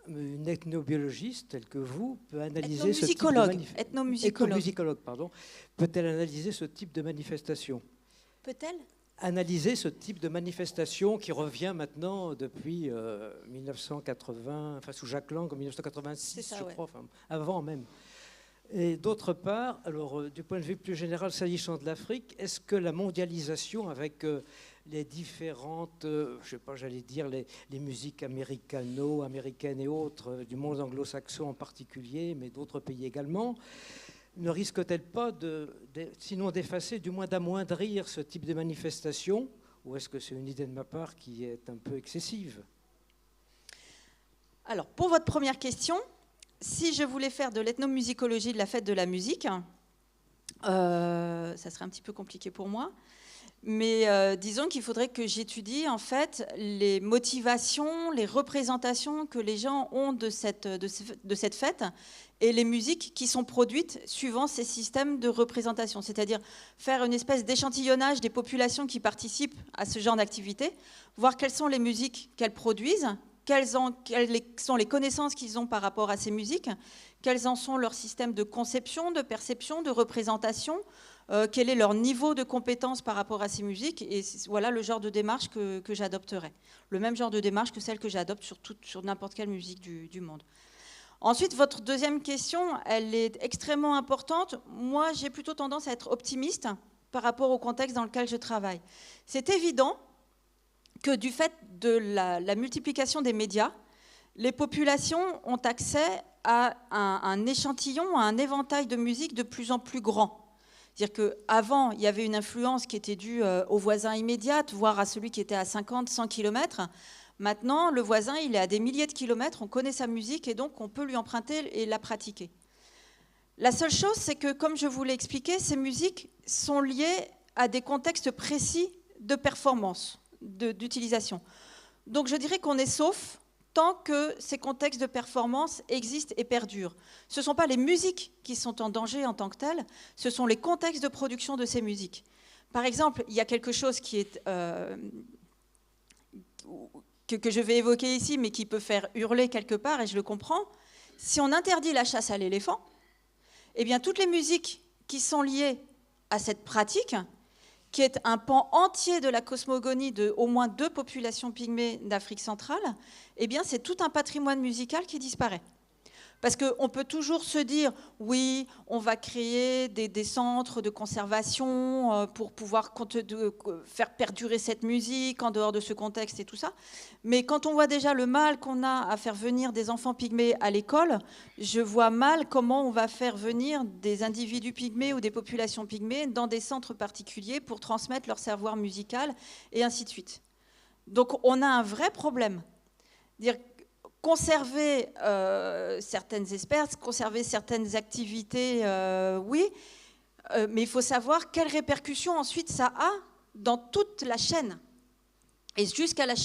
une ethnobiologiste telle que vous peut analyser ce type de ethnomusicologue, pardon, peut-elle analyser ce type de manifestation? Peut-elle analyser ce type de manifestation qui revient maintenant depuis 1980, enfin sous Jacques Lang en 1986, ça, je crois, enfin, avant même. Et d'autre part, alors du point de vue plus général s'agissant de l'Afrique, est-ce que la mondialisation avec les différentes, je sais pas, j'allais dire les musiques américaines et autres, du monde anglo-saxon en particulier, mais d'autres pays également, ne risque-t-elle pas, sinon d'effacer, du moins d'amoindrir ce type de manifestation? Ou est-ce que c'est une idée de ma part qui est un peu excessive? Alors, pour votre première question, si je voulais faire de l'ethnomusicologie de la fête de la musique, ça serait un petit peu compliqué pour moi. Mais disons qu'il faudrait que j'étudie en fait les motivations, les représentations que les gens ont de cette fête et les musiques qui sont produites suivant ces systèmes de représentation. C'est-à-dire faire une espèce d'échantillonnage des populations qui participent à ce genre d'activité, voir quelles sont les musiques qu'elles produisent, quelles sont les connaissances qu'ils ont par rapport à ces musiques, quels en sont leurs systèmes de conception, de perception, de représentation, quel est leur niveau de compétence par rapport à ces musiques, et voilà le genre de démarche que j'adopterai. Le même genre de démarche que celle que j'adopte sur n'importe quelle musique du monde. Ensuite, votre deuxième question, elle est extrêmement importante. Moi, j'ai plutôt tendance à être optimiste par rapport au contexte dans lequel je travaille. C'est évident que du fait de la multiplication des médias, les populations ont accès à un échantillon, à un éventail de musique de plus en plus grand. C'est-à-dire qu'avant, il y avait une influence qui était due aux voisins immédiats, voire à celui qui était à 50, 100 km. Maintenant, le voisin, il est à des milliers de kilomètres, on connaît sa musique et donc on peut lui emprunter et la pratiquer. La seule chose, c'est que, comme je vous l'ai expliqué, ces musiques sont liées à des contextes précis de performance, d'utilisation. Donc je dirais qu'on est sauf tant que ces contextes de performance existent et perdurent. Ce ne sont pas les musiques qui sont en danger en tant que telles, ce sont les contextes de production de ces musiques. Par exemple, il y a quelque chose qui est, que je vais évoquer ici, mais qui peut faire hurler quelque part, et je le comprends. Si on interdit la chasse à l'éléphant, eh bien, toutes les musiques qui sont liées à cette pratique, qui est un pan entier de la cosmogonie de au moins 2 populations pygmées d'Afrique centrale, eh bien, c'est tout un patrimoine musical qui disparaît. Parce qu'on peut toujours se dire, oui, on va créer des centres de conservation pour pouvoir faire perdurer cette musique en dehors de ce contexte et tout ça. Mais quand on voit déjà le mal qu'on a à faire venir des enfants pygmées à l'école, je vois mal comment on va faire venir des individus pygmées ou des populations pygmées dans des centres particuliers pour transmettre leur savoir musical et ainsi de suite. Donc on a un vrai problème. Dire conserver certaines espèces, conserver certaines activités, oui, mais il faut savoir quelles répercussions ensuite ça a dans toute la chaîne. Et jusqu'à la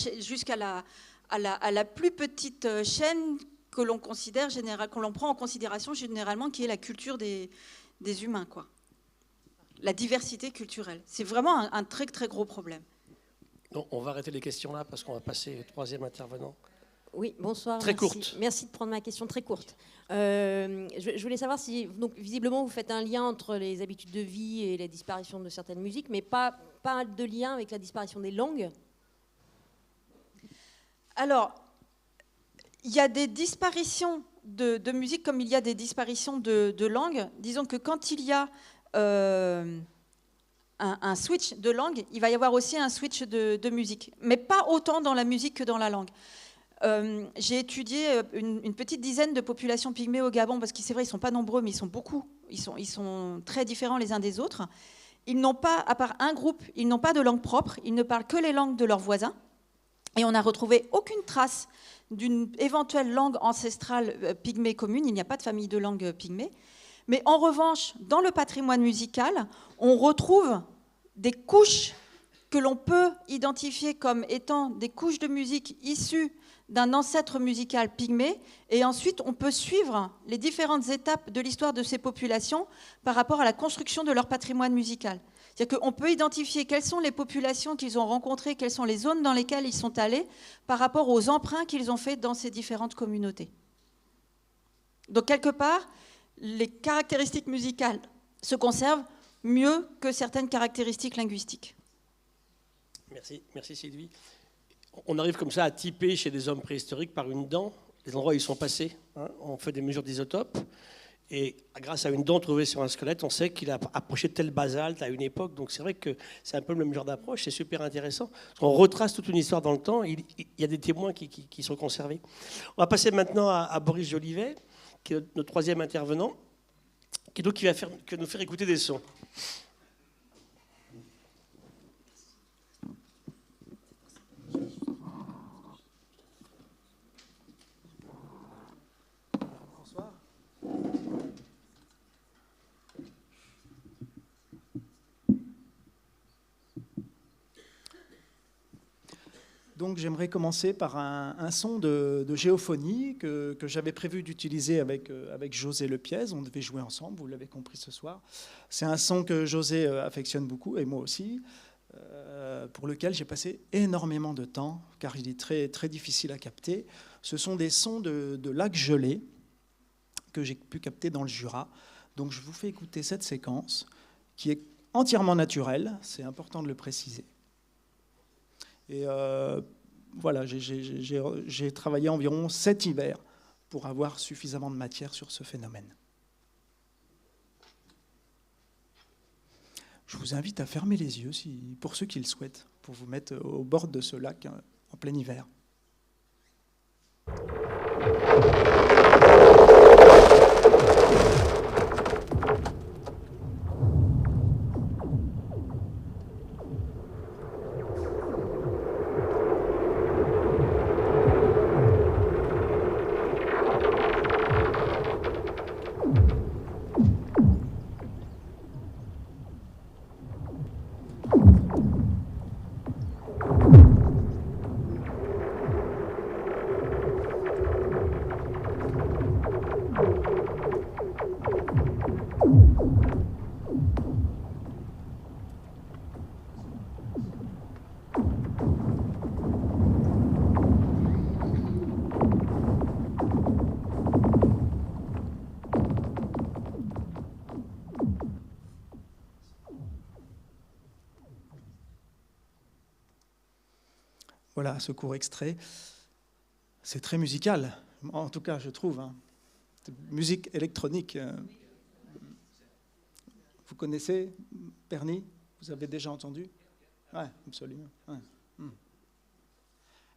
plus petite chaîne que l'on considère, que l'on prend en considération généralement, qui est la culture des humains, quoi. La diversité culturelle. C'est vraiment un très, très gros problème. Donc, on va arrêter les questions là parce qu'on va passer au 3e intervenant. Oui, bonsoir. Très merci. courte. Merci de prendre ma question très courte. Je voulais savoir si, donc, visiblement, vous faites un lien entre les habitudes de vie et la disparition de certaines musiques, mais pas de lien avec la disparition des langues. Alors, il y a des disparitions de musique comme il y a des disparitions de langues. Disons que quand il y a un switch de langue, il va y avoir aussi un switch de musique, mais pas autant dans la musique que dans la langue. J'ai étudié une petite dizaine de populations pygmées au Gabon, parce que c'est vrai, ils ne sont pas nombreux, mais ils sont beaucoup. Ils sont très différents les uns des autres. Ils n'ont pas, à part un groupe, ils n'ont pas de langue propre, ils ne parlent que les langues de leurs voisins. Et on n'a retrouvé aucune trace d'une éventuelle langue ancestrale pygmée commune. Il n'y a pas de famille de langue pygmée. Mais en revanche, dans le patrimoine musical, on retrouve des couches que l'on peut identifier comme étant des couches de musique issues d'un ancêtre musical pygmée, et ensuite on peut suivre les différentes étapes de l'histoire de ces populations par rapport à la construction de leur patrimoine musical. C'est-à-dire qu'on peut identifier quelles sont les populations qu'ils ont rencontrées, quelles sont les zones dans lesquelles ils sont allés par rapport aux emprunts qu'ils ont faits dans ces différentes communautés. Donc quelque part, les caractéristiques musicales se conservent mieux que certaines caractéristiques linguistiques. Merci Sylvie. On arrive comme ça à typer chez des hommes préhistoriques par une dent les endroits où ils sont passés. Hein. On fait des mesures d'isotopes et grâce à une dent trouvée sur un squelette, on sait qu'il a approché tel basalte à une époque. Donc c'est vrai que c'est un peu le même genre d'approche, c'est super intéressant. Parce qu'on retrace toute une histoire dans le temps, il y a des témoins qui sont conservés. On va passer maintenant à Boris Jolivet, qui est notre 3e intervenant, qui va nous faire écouter des sons. Donc j'aimerais commencer par un son de géophonie que j'avais prévu d'utiliser avec José Lepiez. On devait jouer ensemble, vous l'avez compris ce soir. C'est un son que José affectionne beaucoup, et moi aussi, pour lequel j'ai passé énormément de temps, car il est très, très difficile à capter. Ce sont des sons de lacs gelés que j'ai pu capter dans le Jura. Donc je vous fais écouter cette séquence qui est entièrement naturelle, c'est important de le préciser. Et voilà, j'ai travaillé environ 7 hivers pour avoir suffisamment de matière sur ce phénomène. Je vous invite à fermer les yeux, pour ceux qui le souhaitent, pour vous mettre au bord de ce lac en plein hiver. Voilà, ce court extrait. C'est très musical, en tout cas, je trouve. Hein. Musique électronique. Vous connaissez Bernie? Vous avez déjà entendu? Oui, absolument. Ouais.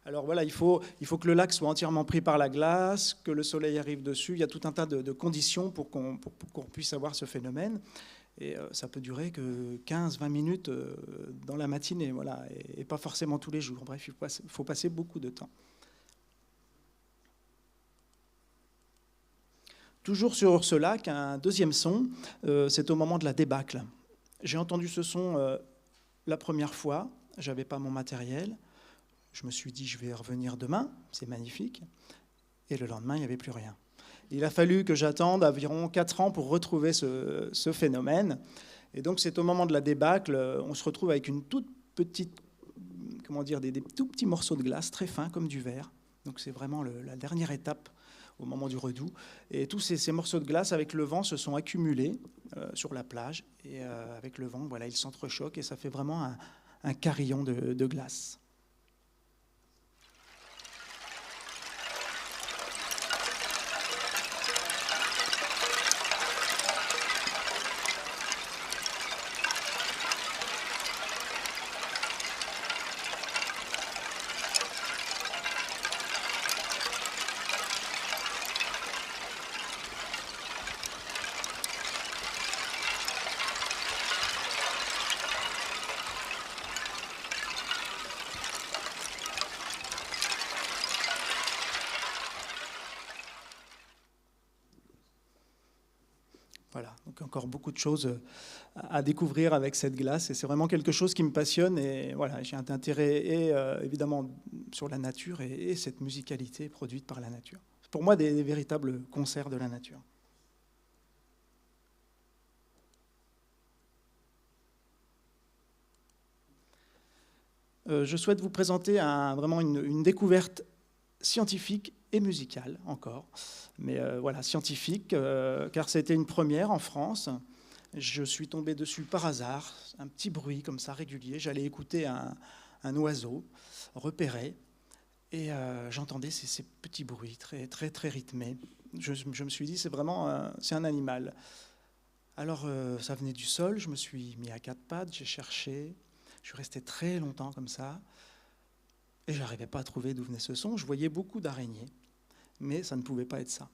Alors voilà, il faut que le lac soit entièrement pris par la glace, que le soleil arrive dessus. Il y a tout un tas de conditions pour qu'on puisse avoir ce phénomène. Et ça peut durer que 15-20 minutes dans la matinée, voilà, et pas forcément tous les jours. Bref, il faut passer beaucoup de temps. Toujours sur ce lac, un deuxième son, c'est au moment de la débâcle. J'ai entendu ce son la première fois, je n'avais pas mon matériel. Je me suis dit, je vais revenir demain, c'est magnifique. Et le lendemain, il n'y avait plus rien. Il a fallu que j'attende environ 4 ans pour retrouver ce phénomène. Et donc, c'est au moment de la débâcle, on se retrouve avec une toute petite, comment dire, des tout petits morceaux de glace, très fins, comme du verre. Donc, c'est vraiment la dernière étape au moment du redout. Et tous ces morceaux de glace, avec le vent, se sont accumulés sur la plage. Et avec le vent, voilà, ils s'entrechoquent et ça fait vraiment un carillon de glace. Voilà, donc encore beaucoup de choses à découvrir avec cette glace et c'est vraiment quelque chose qui me passionne et voilà, j'ai un intérêt et, évidemment sur la nature et cette musicalité produite par la nature. C'est pour moi des véritables concerts de la nature. Je souhaite vous présenter vraiment une découverte scientifique et musicale encore, mais voilà, scientifique, car c'était une première en France. Je suis tombé dessus par hasard, un petit bruit comme ça régulier. J'allais écouter un oiseau repéré et j'entendais ces petits bruits très, très, très rythmés. Je me suis dit, c'est vraiment c'est un animal. Alors ça venait du sol, je me suis mis à 4 pattes, j'ai cherché, je suis resté très longtemps comme ça. Et je n'arrivais pas à trouver d'où venait ce son. Je voyais beaucoup d'araignées, mais ça ne pouvait pas être ça.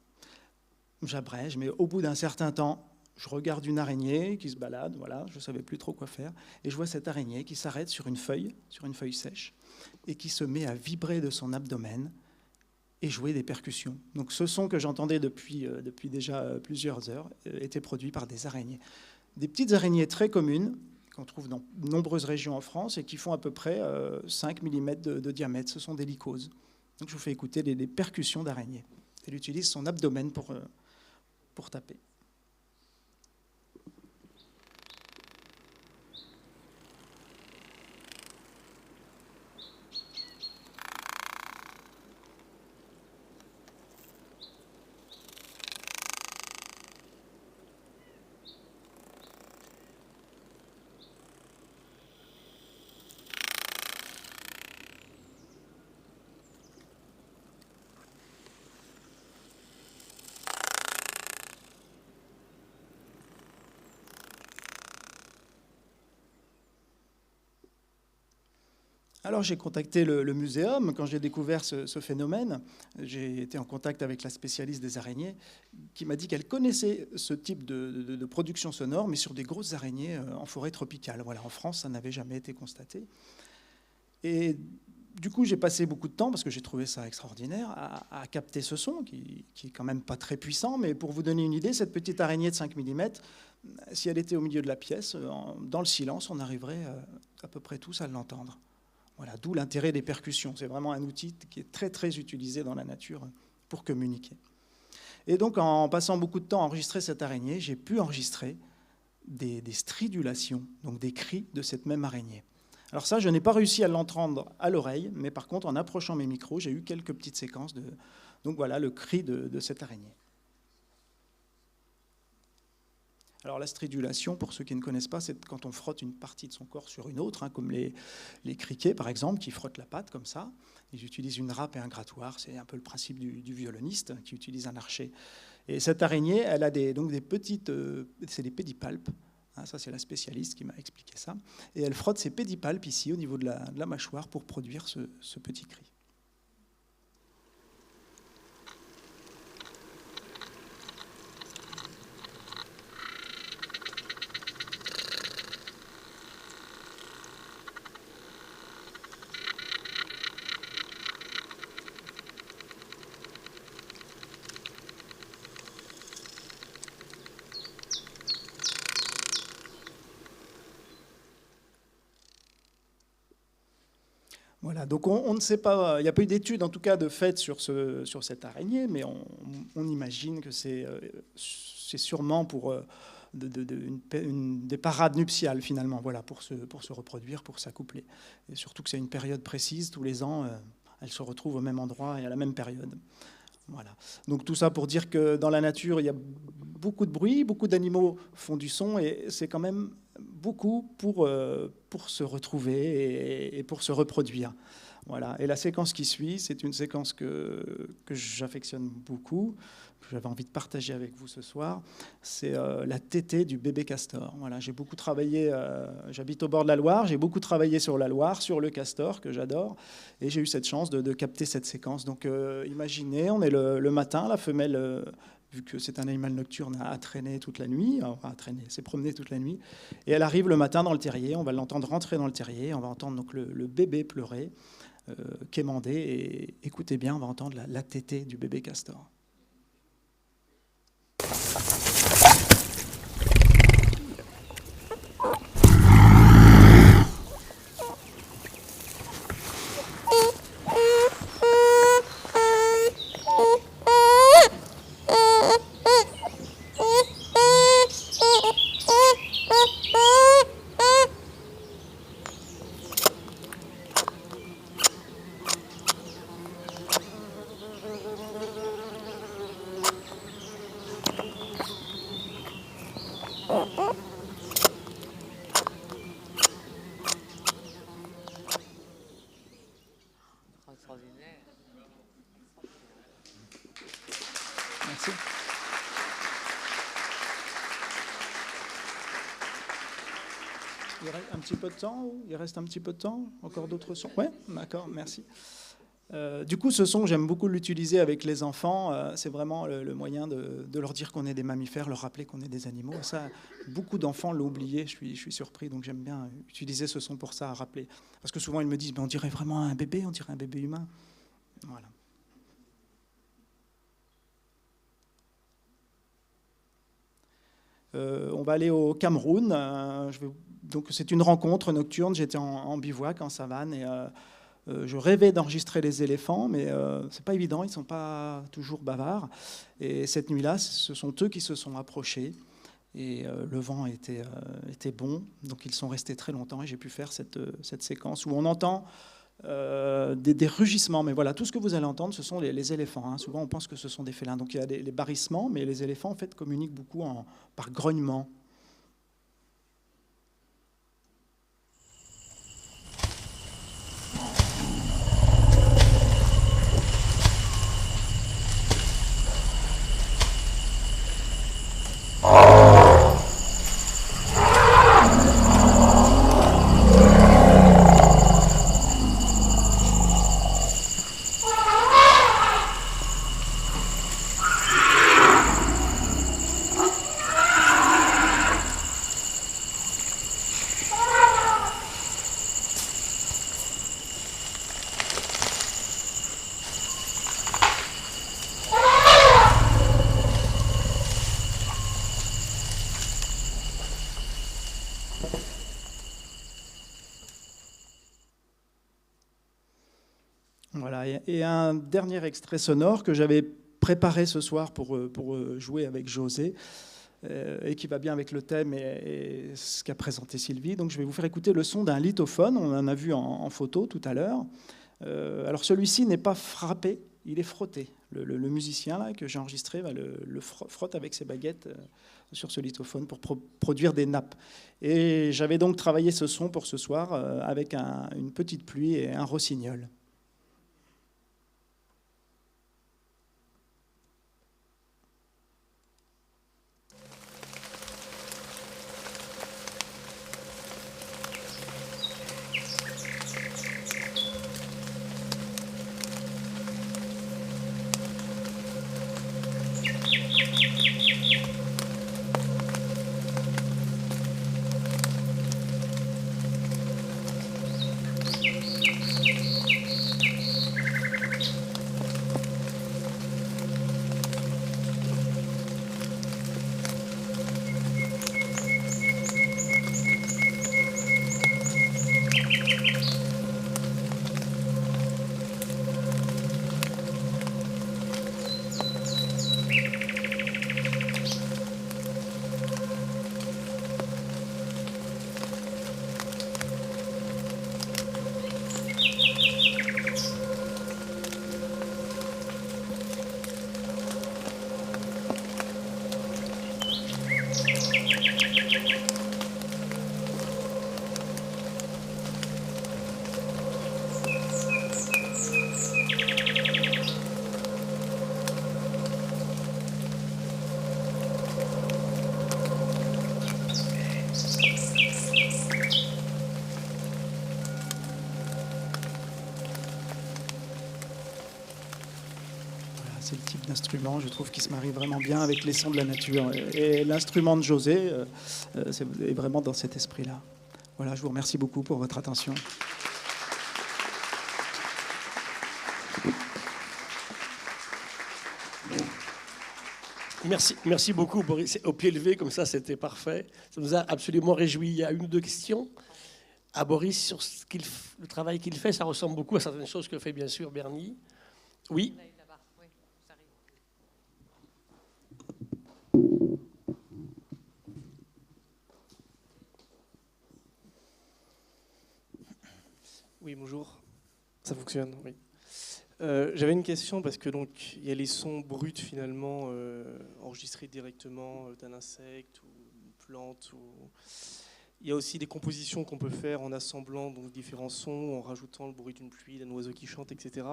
J'abrège, mais au bout d'un certain temps, je regarde une araignée qui se balade, voilà, je ne savais plus trop quoi faire, et je vois cette araignée qui s'arrête sur une feuille sèche, et qui se met à vibrer de son abdomen et jouer des percussions. Donc ce son que j'entendais depuis déjà plusieurs heures était produit par des araignées. Des petites araignées très communes, qu'on trouve dans de nombreuses régions en France et qui font à peu près 5 mm de diamètre. Ce sont des lycoses. Donc je vous fais écouter les percussions d'araignée. Elle utilise son abdomen pour taper. Alors j'ai contacté le muséum quand j'ai découvert ce phénomène. J'ai été en contact avec la spécialiste des araignées qui m'a dit qu'elle connaissait ce type de production sonore, mais sur des grosses araignées en forêt tropicale. Voilà, en France, ça n'avait jamais été constaté. Et du coup, j'ai passé beaucoup de temps, parce que j'ai trouvé ça extraordinaire, à capter ce son, qui est quand même pas très puissant. Mais pour vous donner une idée, cette petite araignée de 5 mm, si elle était au milieu de la pièce, dans le silence, on arriverait à peu près tous à l'entendre. Voilà, d'où l'intérêt des percussions. C'est vraiment un outil qui est très, très utilisé dans la nature pour communiquer. Et donc, en passant beaucoup de temps à enregistrer cette araignée, j'ai pu enregistrer des stridulations, donc des cris de cette même araignée. Alors ça, je n'ai pas réussi à l'entendre à l'oreille, mais par contre, en approchant mes micros, j'ai eu quelques petites séquences de... Donc voilà, le cri de cette araignée. Alors la stridulation, pour ceux qui ne connaissent pas, c'est quand on frotte une partie de son corps sur une autre, hein, comme les criquets par exemple, qui frottent la patte comme ça. Ils utilisent une râpe et un grattoir, c'est un peu le principe du violoniste qui utilise un archet. Et cette araignée, elle a donc des petites, c'est des pédipalpes, hein, ça c'est la spécialiste qui m'a expliqué ça, et elle frotte ses pédipalpes ici au niveau de la mâchoire pour produire ce petit cri. Voilà, donc on ne sait pas, il n'y a pas eu d'études en tout cas de fait sur cette araignée, mais on imagine que c'est sûrement pour des parades nuptiales finalement, voilà, pour se reproduire, pour s'accoupler. Et surtout que c'est une période précise, tous les ans, elles se retrouvent au même endroit et à la même période. Voilà. Donc tout ça pour dire que dans la nature, il y a beaucoup de bruit, beaucoup d'animaux font du son, et c'est quand même beaucoup pour se retrouver et pour se reproduire. Voilà. Et la séquence qui suit, c'est une séquence que j'affectionne beaucoup, que j'avais envie de partager avec vous ce soir. C'est la tétée du bébé castor. Voilà. J'ai beaucoup travaillé, j'habite au bord de la Loire, j'ai beaucoup travaillé sur la Loire, sur le castor, que j'adore, et j'ai eu cette chance de capter cette séquence. Donc imaginez, on est le matin, la femelle... vu que c'est un animal nocturne, à traîner toute la nuit, enfin à traîner, s'est promené toute la nuit, et elle arrive le matin dans le terrier, on va l'entendre rentrer dans le terrier, on va entendre donc le bébé pleurer, quémander, et écoutez bien, on va entendre la tétée du bébé castor. Merci. Il reste un petit peu de temps, il reste un petit peu de temps, encore d'autres sons. Ouais, d'accord, merci. Du coup, ce son, j'aime beaucoup l'utiliser avec les enfants. C'est vraiment le moyen de leur dire qu'on est des mammifères, leur rappeler qu'on est des animaux. Ça, beaucoup d'enfants l'ont oublié, je suis surpris, donc j'aime bien utiliser ce son pour ça, à rappeler. Parce que souvent, ils me disent, on dirait vraiment un bébé, on dirait un bébé humain. Voilà. On va aller au Cameroun. Donc c'est une rencontre nocturne. J'étais en bivouac, en savane, et je rêvais d'enregistrer les éléphants, mais c'est pas évident. Ils sont pas toujours bavards. Et cette nuit-là, ce sont eux qui se sont approchés. Et le vent était bon, donc ils sont restés très longtemps. Et j'ai pu faire cette séquence où on entend des rugissements, mais voilà, tout ce que vous allez entendre, ce sont les éléphants. Hein. Souvent, on pense que ce sont des félins. Donc, il y a les barrissements, mais les éléphants, en fait, communiquent beaucoup par grognement. Voilà, et un dernier extrait sonore que j'avais préparé ce soir pour jouer avec José, et qui va bien avec le thème et ce qu'a présenté Sylvie. Donc je vais vous faire écouter le son d'un lithophone, on en a vu en photo tout à l'heure. Alors celui-ci n'est pas frappé, il est frotté. Le musicien là, que j'ai enregistré le frotte avec ses baguettes sur ce lithophone pour produire des nappes. Et j'avais donc travaillé ce son pour ce soir avec une petite pluie et un rossignol. C'est le type d'instrument, je trouve, qui se marie vraiment bien avec les sons de la nature. Et l'instrument de José est vraiment dans cet esprit-là. Voilà, je vous remercie beaucoup pour votre attention. Merci beaucoup, Boris. Au pied levé, comme ça, c'était parfait. Ça nous a absolument réjouis. Il y a une ou deux questions à Boris sur le travail qu'il fait. Ça ressemble beaucoup à certaines choses que fait bien sûr Bernie. Oui. Oui, bonjour. Ça fonctionne, oui. J'avais une question parce que donc il y a les sons bruts finalement enregistrés directement d'un insecte ou une plante. Il y a aussi des compositions qu'on peut faire en assemblant donc différents sons, en rajoutant le bruit d'une pluie, d'un oiseau qui chante, etc.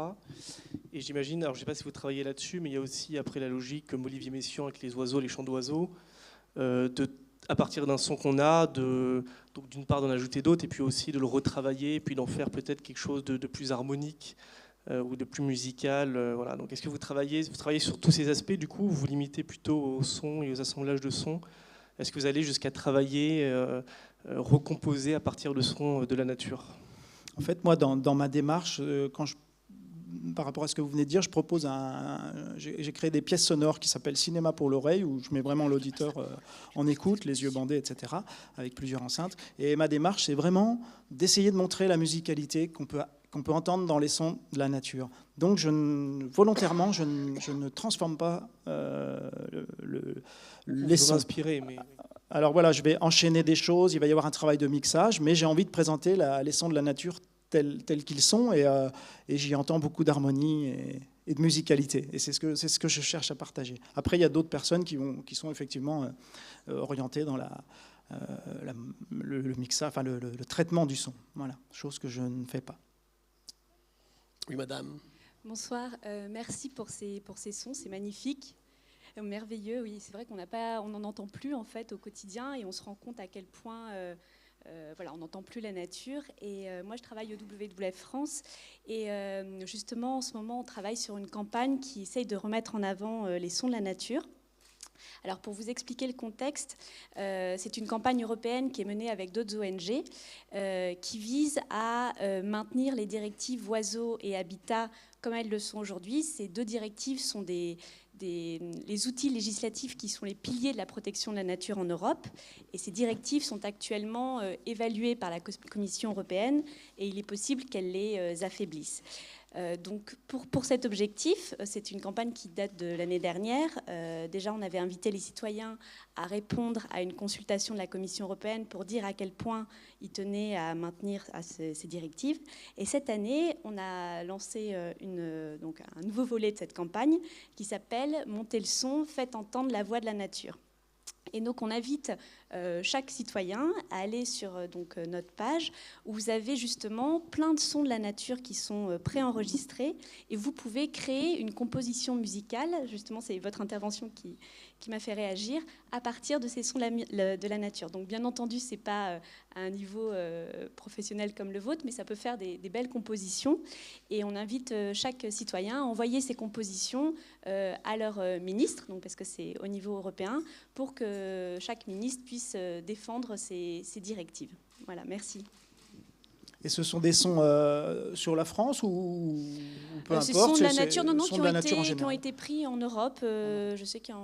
Et j'imagine, alors je ne sais pas si vous travaillez là-dessus, mais il y a aussi après la logique, comme Olivier Messiaen avec les oiseaux, les chants d'oiseaux, à partir d'un son qu'on a, donc d'une part d'en ajouter d'autres, et puis aussi de le retravailler, et puis d'en faire peut-être quelque chose de plus harmonique ou de plus musical. Voilà. Donc est-ce que vous travaillez sur tous ces aspects, du coup, vous vous limitez plutôt au son et aux assemblages de sons? Est-ce que vous allez jusqu'à travailler, recomposer à partir de sons de la nature? En fait, moi, dans ma démarche, par rapport à ce que vous venez de dire, je propose j'ai créé des pièces sonores qui s'appellent Cinéma pour l'oreille, où je mets vraiment l'auditeur en écoute, les yeux bandés, etc., avec plusieurs enceintes. Et ma démarche, c'est vraiment d'essayer de montrer la musicalité qu'on peut entendre dans les sons de la nature. Donc, volontairement, je ne transforme pas les sons. Inspiré, mais... Alors voilà, je vais enchaîner des choses, il va y avoir un travail de mixage, mais j'ai envie de présenter les sons de la nature tels qu'ils sont, et j'y entends beaucoup d'harmonie et de musicalité. Et c'est ce que je cherche à partager. Après, il y a d'autres personnes qui sont effectivement orientées dans le mixage, enfin le traitement du son. Voilà, chose que je ne fais pas. Oui, madame. Bonsoir, merci pour ces sons, c'est magnifique. Merveilleux, oui, c'est vrai qu'on n'en entend plus en fait au quotidien, et on se rend compte à quel point on n'entend plus la nature. Et moi, je travaille au WWF France, et justement, en ce moment, on travaille sur une campagne qui essaye de remettre en avant les sons de la nature. Alors, pour vous expliquer le contexte, c'est une campagne européenne qui est menée avec d'autres ONG qui vise à maintenir les directives oiseaux et habitat comme elles le sont aujourd'hui. Ces deux directives sont les outils législatifs qui sont les piliers de la protection de la nature en Europe. Et ces directives sont actuellement évaluées par la Commission européenne, et il est possible qu'elle les affaiblisse. Donc pour cet objectif, c'est une campagne qui date de l'année dernière. Déjà, on avait invité les citoyens à répondre à une consultation de la Commission européenne pour dire à quel point ils tenaient à maintenir ces directives. Et cette année, on a lancé donc un nouveau volet de cette campagne qui s'appelle « Montez le son, faites entendre la voix de la nature ». Et donc, on invite chaque citoyen à aller sur notre page où vous avez justement plein de sons de la nature qui sont préenregistrés et vous pouvez créer une composition musicale. Justement, c'est votre intervention qui m'a fait réagir à partir de ces sons de la nature. Donc, bien entendu, ce n'est pas à un niveau professionnel comme le vôtre, mais ça peut faire des belles compositions. Et on invite chaque citoyen à envoyer ses compositions à leur ministre, donc parce que c'est au niveau européen, pour que chaque ministre puisse défendre ses directives. Voilà, merci. Et ce sont des sons sur la France ou peu importe? Ce sont de la nature, non, qui ont été pris en Europe. Je sais qu'il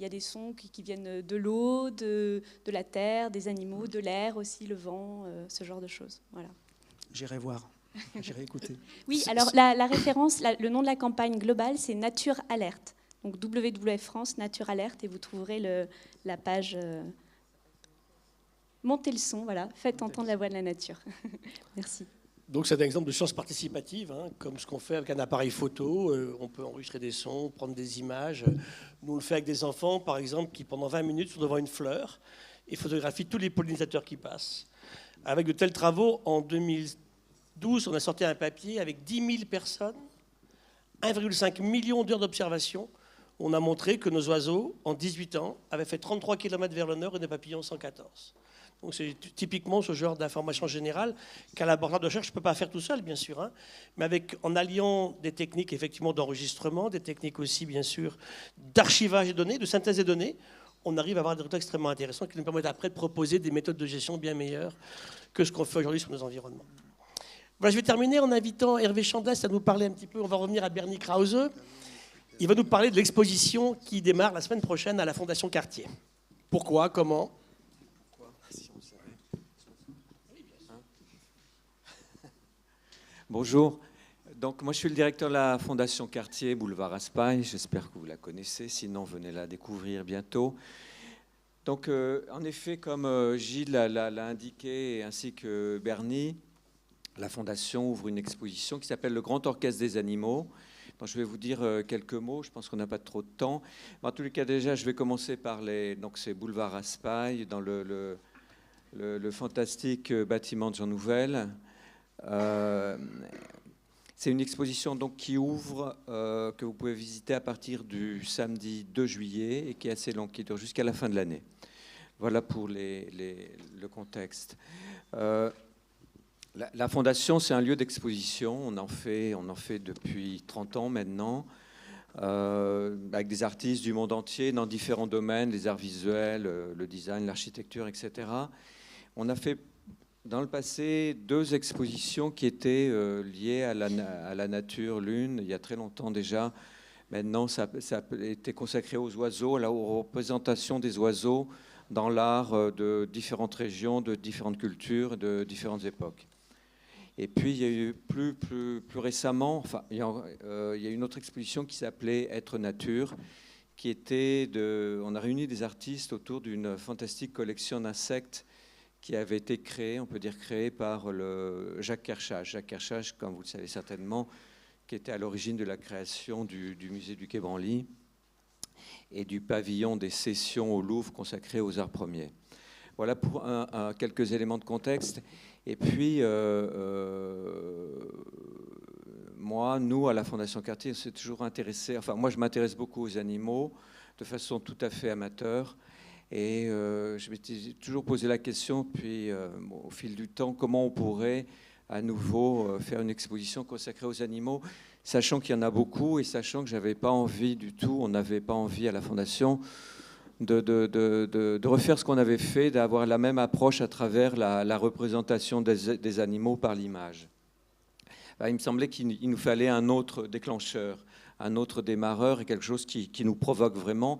y a des sons qui viennent de l'eau, de la terre, des animaux, de l'air aussi, le vent, ce genre de choses. Voilà. J'irai voir, j'irai écouter. Oui, alors la référence, le nom de la campagne globale, c'est Nature Alerte. Donc WWF France, Nature Alerte, et vous trouverez la page... Montez le son, voilà, faites entendre la voix de la nature. Merci. Donc c'est un exemple de science participative, hein, comme ce qu'on fait avec un appareil photo. On peut enregistrer des sons, prendre des images. Nous on le fait avec des enfants, par exemple, qui pendant 20 minutes sont devant une fleur et photographient tous les pollinisateurs qui passent. Avec de tels travaux, en 2012, on a sorti un papier avec 10 000 personnes, 1,5 million d'heures d'observation. On a montré que nos oiseaux, en 18 ans, avaient fait 33 km vers le nord et nos papillons 114. Donc c'est typiquement ce genre d'information générale qu'un laboratoire de recherche ne peut pas faire tout seul, bien sûr, hein, mais en alliant des techniques effectivement d'enregistrement, des techniques aussi, bien sûr, d'archivage des données, de synthèse des données, on arrive à avoir des résultats extrêmement intéressants qui nous permettent après de proposer des méthodes de gestion bien meilleures que ce qu'on fait aujourd'hui sur nos environnements. Voilà, je vais terminer en invitant Hervé Chandès à nous parler un petit peu, on va revenir à Bernie Krause. Il va nous parler de l'exposition qui démarre la semaine prochaine à la Fondation Cartier. Pourquoi? Comment? Bonjour. Donc, moi, je suis le directeur de la Fondation Cartier, boulevard Raspail. J'espère que vous la connaissez. Sinon, venez la découvrir bientôt. Donc, en effet, comme Gilles l'a indiqué, ainsi que Bernie, la Fondation ouvre une exposition qui s'appelle Le Grand Orchestre des Animaux. Donc, je vais vous dire quelques mots. Je pense qu'on n'a pas trop de temps. Mais en tous les cas, déjà, je vais commencer par donc c'est boulevard Raspail, dans le fantastique bâtiment de Jean Nouvel. C'est une exposition donc qui ouvre, que vous pouvez visiter à partir du samedi 2 juillet et qui est assez longue, qui dure jusqu'à la fin de l'année. Voilà pour le contexte. La Fondation, c'est un lieu d'exposition. On en fait depuis 30 ans maintenant, avec des artistes du monde entier dans différents domaines, les arts visuels, le design, l'architecture, etc. On a fait dans le passé 2 expositions qui étaient liées à la nature. L'une, il y a très longtemps déjà, maintenant ça a été consacré aux oiseaux, aux représentations des oiseaux dans l'art de différentes régions, de différentes cultures, de différentes époques. Et puis il y a eu plus récemment, enfin, il y a une autre exposition qui s'appelait Être Nature, qui était on a réuni des artistes autour d'une fantastique collection d'insectes qui avait été créé, on peut dire créé par Jacques Kershage. Jacques Kershage, comme vous le savez certainement, qui était à l'origine de la création du musée du Quai Branly et du pavillon des sessions au Louvre consacré aux arts premiers. Voilà pour quelques éléments de contexte. Et puis, nous, à la Fondation Cartier, on s'est toujours intéressé, enfin moi je m'intéresse beaucoup aux animaux, de façon tout à fait amateur. Et je m'étais toujours posé la question, puis au fil du temps, comment on pourrait à nouveau faire une exposition consacrée aux animaux, sachant qu'il y en a beaucoup et sachant que j'avais pas envie du tout, on n'avait pas envie à la Fondation de refaire ce qu'on avait fait, d'avoir la même approche à travers la représentation des animaux par l'image. Il me semblait qu'il nous fallait un autre déclencheur, un autre démarreur et quelque chose qui nous provoque vraiment,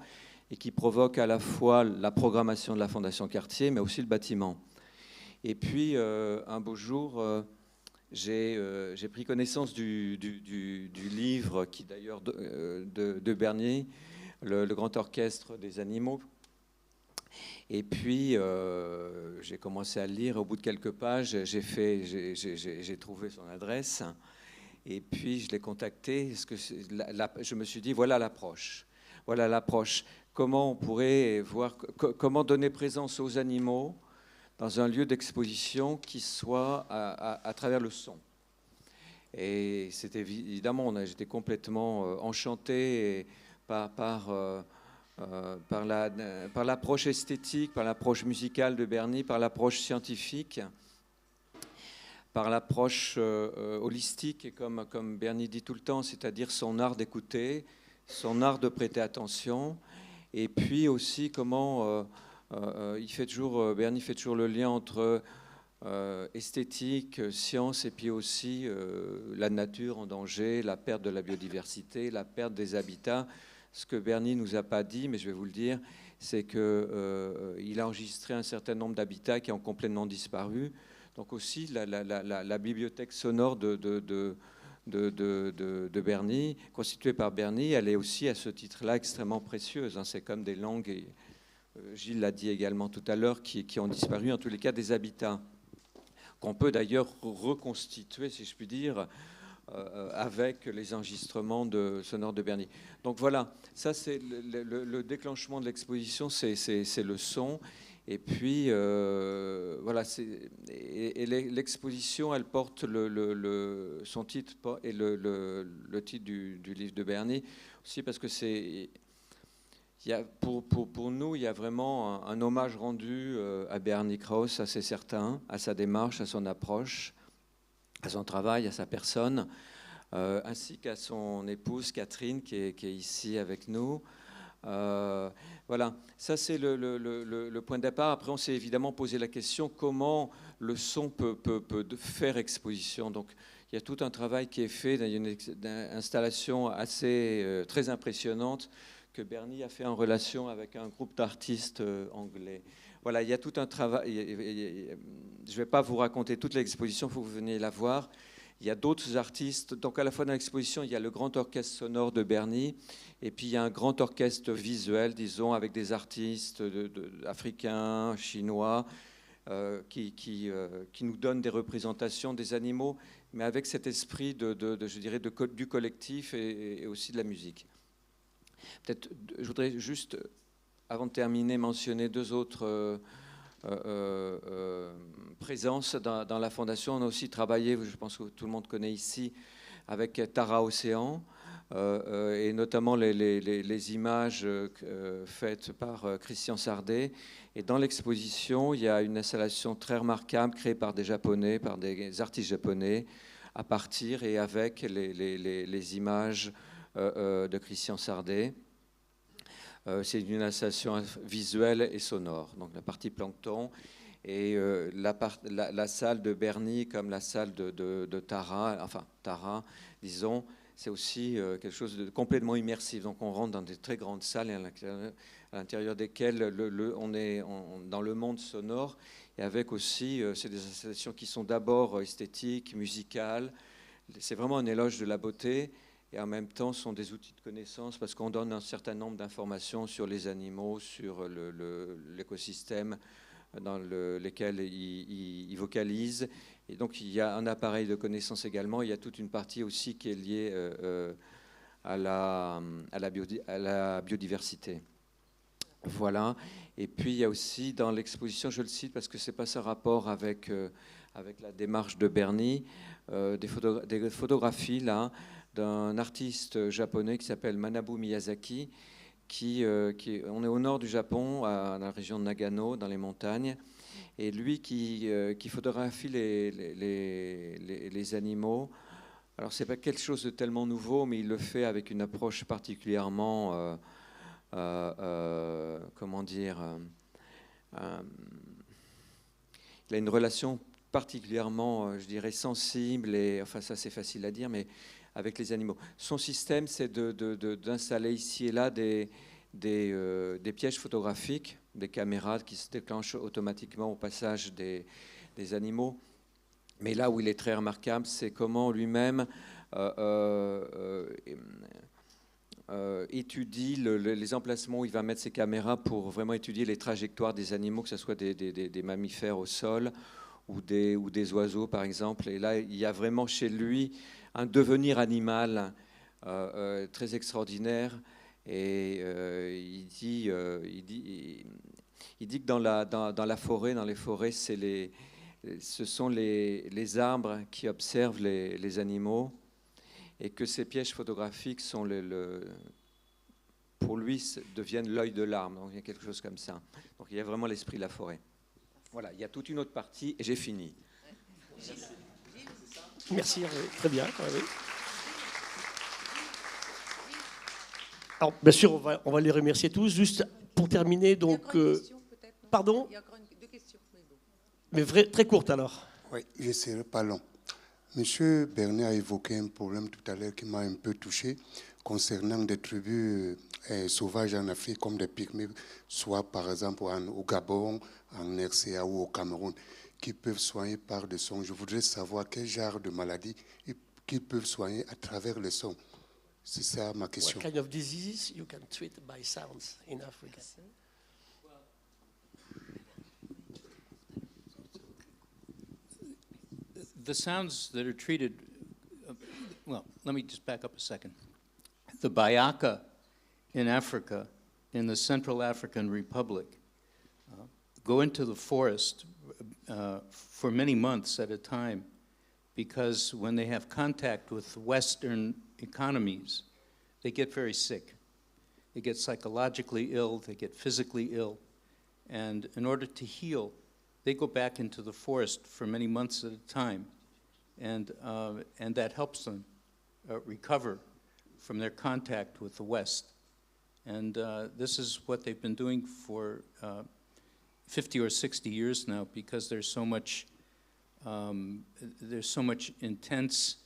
et qui provoque à la fois la programmation de la Fondation Cartier, mais aussi le bâtiment. Et puis, un beau jour, j'ai pris connaissance du livre, qui d'ailleurs de Bernier, le Grand Orchestre des Animaux. Et puis, j'ai commencé à le lire. Au bout de quelques pages, j'ai trouvé son adresse. Et puis, je l'ai contacté. Je me suis dit, voilà l'approche. Voilà l'approche. comment on pourrait voir, comment donner présence aux animaux dans un lieu d'exposition qui soit à travers le son. Et c'était évidemment, j'étais complètement enchanté par l'approche esthétique, par l'approche musicale de Berny, par l'approche scientifique, par l'approche holistique, et comme Berny dit tout le temps, c'est-à-dire son art d'écouter, son art de prêter attention, et puis aussi comment Berny fait toujours le lien entre esthétique, science, et puis aussi la nature en danger, la perte de la biodiversité, la perte des habitats. Ce que Berny nous a pas dit, mais je vais vous le dire, c'est qu'il a enregistré un certain nombre d'habitats qui ont complètement disparu. Donc aussi la bibliothèque sonore de Berny, constituée par Berny, elle est aussi à ce titre-là extrêmement précieuse. Hein. C'est comme des langues, et Gilles l'a dit également tout à l'heure, qui ont disparu, en tous les cas des habitats, qu'on peut d'ailleurs reconstituer, si je puis dire, avec les enregistrements sonores de Berny. Donc voilà, ça c'est le déclenchement de l'exposition, c'est le son. Et puis voilà, l'exposition, elle porte son titre et le titre du livre de Berny aussi, parce que pour nous, il y a vraiment un hommage rendu à Berny Krause, ça c'est certain, à sa démarche, à son approche, à son travail, à sa personne, ainsi qu'à son épouse Catherine qui est ici avec nous. Voilà, ça c'est le point de départ. Après, on s'est évidemment posé la question comment le son peut faire exposition. Donc, il y a tout un travail qui est fait, il y a une installation assez très impressionnante que Berny a fait en relation avec un groupe d'artistes anglais. Voilà, il y a tout un travail. Je ne vais pas vous raconter toute l'exposition, il faut que vous veniez la voir. Il y a d'autres artistes. Donc à la fois dans l'exposition, il y a le grand orchestre sonore de Berny, et puis il y a un grand orchestre visuel, disons, avec des artistes africains, chinois, qui nous donnent des représentations des animaux, mais avec cet esprit je dirais, du collectif et aussi de la musique. Peut-être, je voudrais juste, avant de terminer, mentionner deux autres présences dans la Fondation. On a aussi travaillé, je pense que tout le monde connaît ici, avec Tara Océan, et notamment les images faites par Christian Sardet. Et dans l'exposition, il y a une installation très remarquable créée par des Japonais, par des artistes japonais, à partir et avec les images de Christian Sardet. C'est une installation visuelle et sonore, donc la partie plancton, et la salle de Berny comme la salle de Tara, disons, c'est aussi quelque chose de complètement immersif. Donc on rentre dans des très grandes salles à l'intérieur desquelles on est dans le monde sonore, et avec aussi, c'est des installations qui sont d'abord esthétiques, musicales. C'est vraiment un éloge de la beauté, et en même temps sont des outils de connaissance, parce qu'on donne un certain nombre d'informations sur les animaux, sur l'écosystème dans lesquels ils vocalisent. Et donc il y a un appareil de connaissance également. Il y a toute une partie aussi qui est liée à la biodiversité. Voilà. Et puis il y a aussi dans l'exposition, je le cite parce que c'est pas ça rapport avec la démarche de Berny, des photographies là d'un artiste japonais qui s'appelle Manabu Miyazaki, on est au nord du Japon, dans la région de Nagano, dans les montagnes, et lui qui photographie les animaux. Alors c'est pas quelque chose de tellement nouveau, mais il le fait avec une approche particulièrement, comment dire, il a une relation particulièrement, je dirais, sensible, et enfin ça c'est facile à dire, mais avec les animaux. Son système, c'est d'installer ici et là des pièges photographiques, des caméras qui se déclenchent automatiquement au passage des animaux. Mais là où il est très remarquable, c'est comment lui-même étudie les emplacements où il va mettre ses caméras pour vraiment étudier les trajectoires des animaux, que ce soit des mammifères au sol ou des oiseaux, par exemple. Et là, il y a vraiment chez lui un devenir animal très extraordinaire, Et il dit que dans la forêt, dans les forêts, ce sont les arbres qui observent les animaux, et que ces pièges photographiques sont pour lui, deviennent l'œil de l'arbre. Donc il y a quelque chose comme ça. Donc il y a vraiment l'esprit de la forêt. Voilà, il y a toute une autre partie, et j'ai fini. Merci, très bien. Oui. Alors, bien sûr, on va les remercier tous. Juste pour terminer, donc... pardon? Il y a encore deux questions. Mais très courte, alors. Oui, je ne serai pas long. Monsieur Bernet a évoqué un problème tout à l'heure qui m'a un peu touché concernant des tribus sauvages en Afrique, comme des pygmées, soit par exemple au Gabon, en RCA ou au Cameroun, qui peuvent soigner par des sons. Je voudrais savoir quel genre de maladie qu'ils peuvent soigner à travers les sons. C'est ça ma question. What kind of diseases you can treat by sounds in Africa? The sounds that are treated, well, let me just back up a second. The Bayaka in Africa, in the Central African Republic, go into the forest for many months at a time, because when they have contact with Western economies, they get very sick. They get psychologically ill, they get physically ill, and in order to heal, they go back into the forest for many months at a time, and that helps them recover from their contact with the West. And this is what they've been doing for 50 or 60 years now, because there's so much intense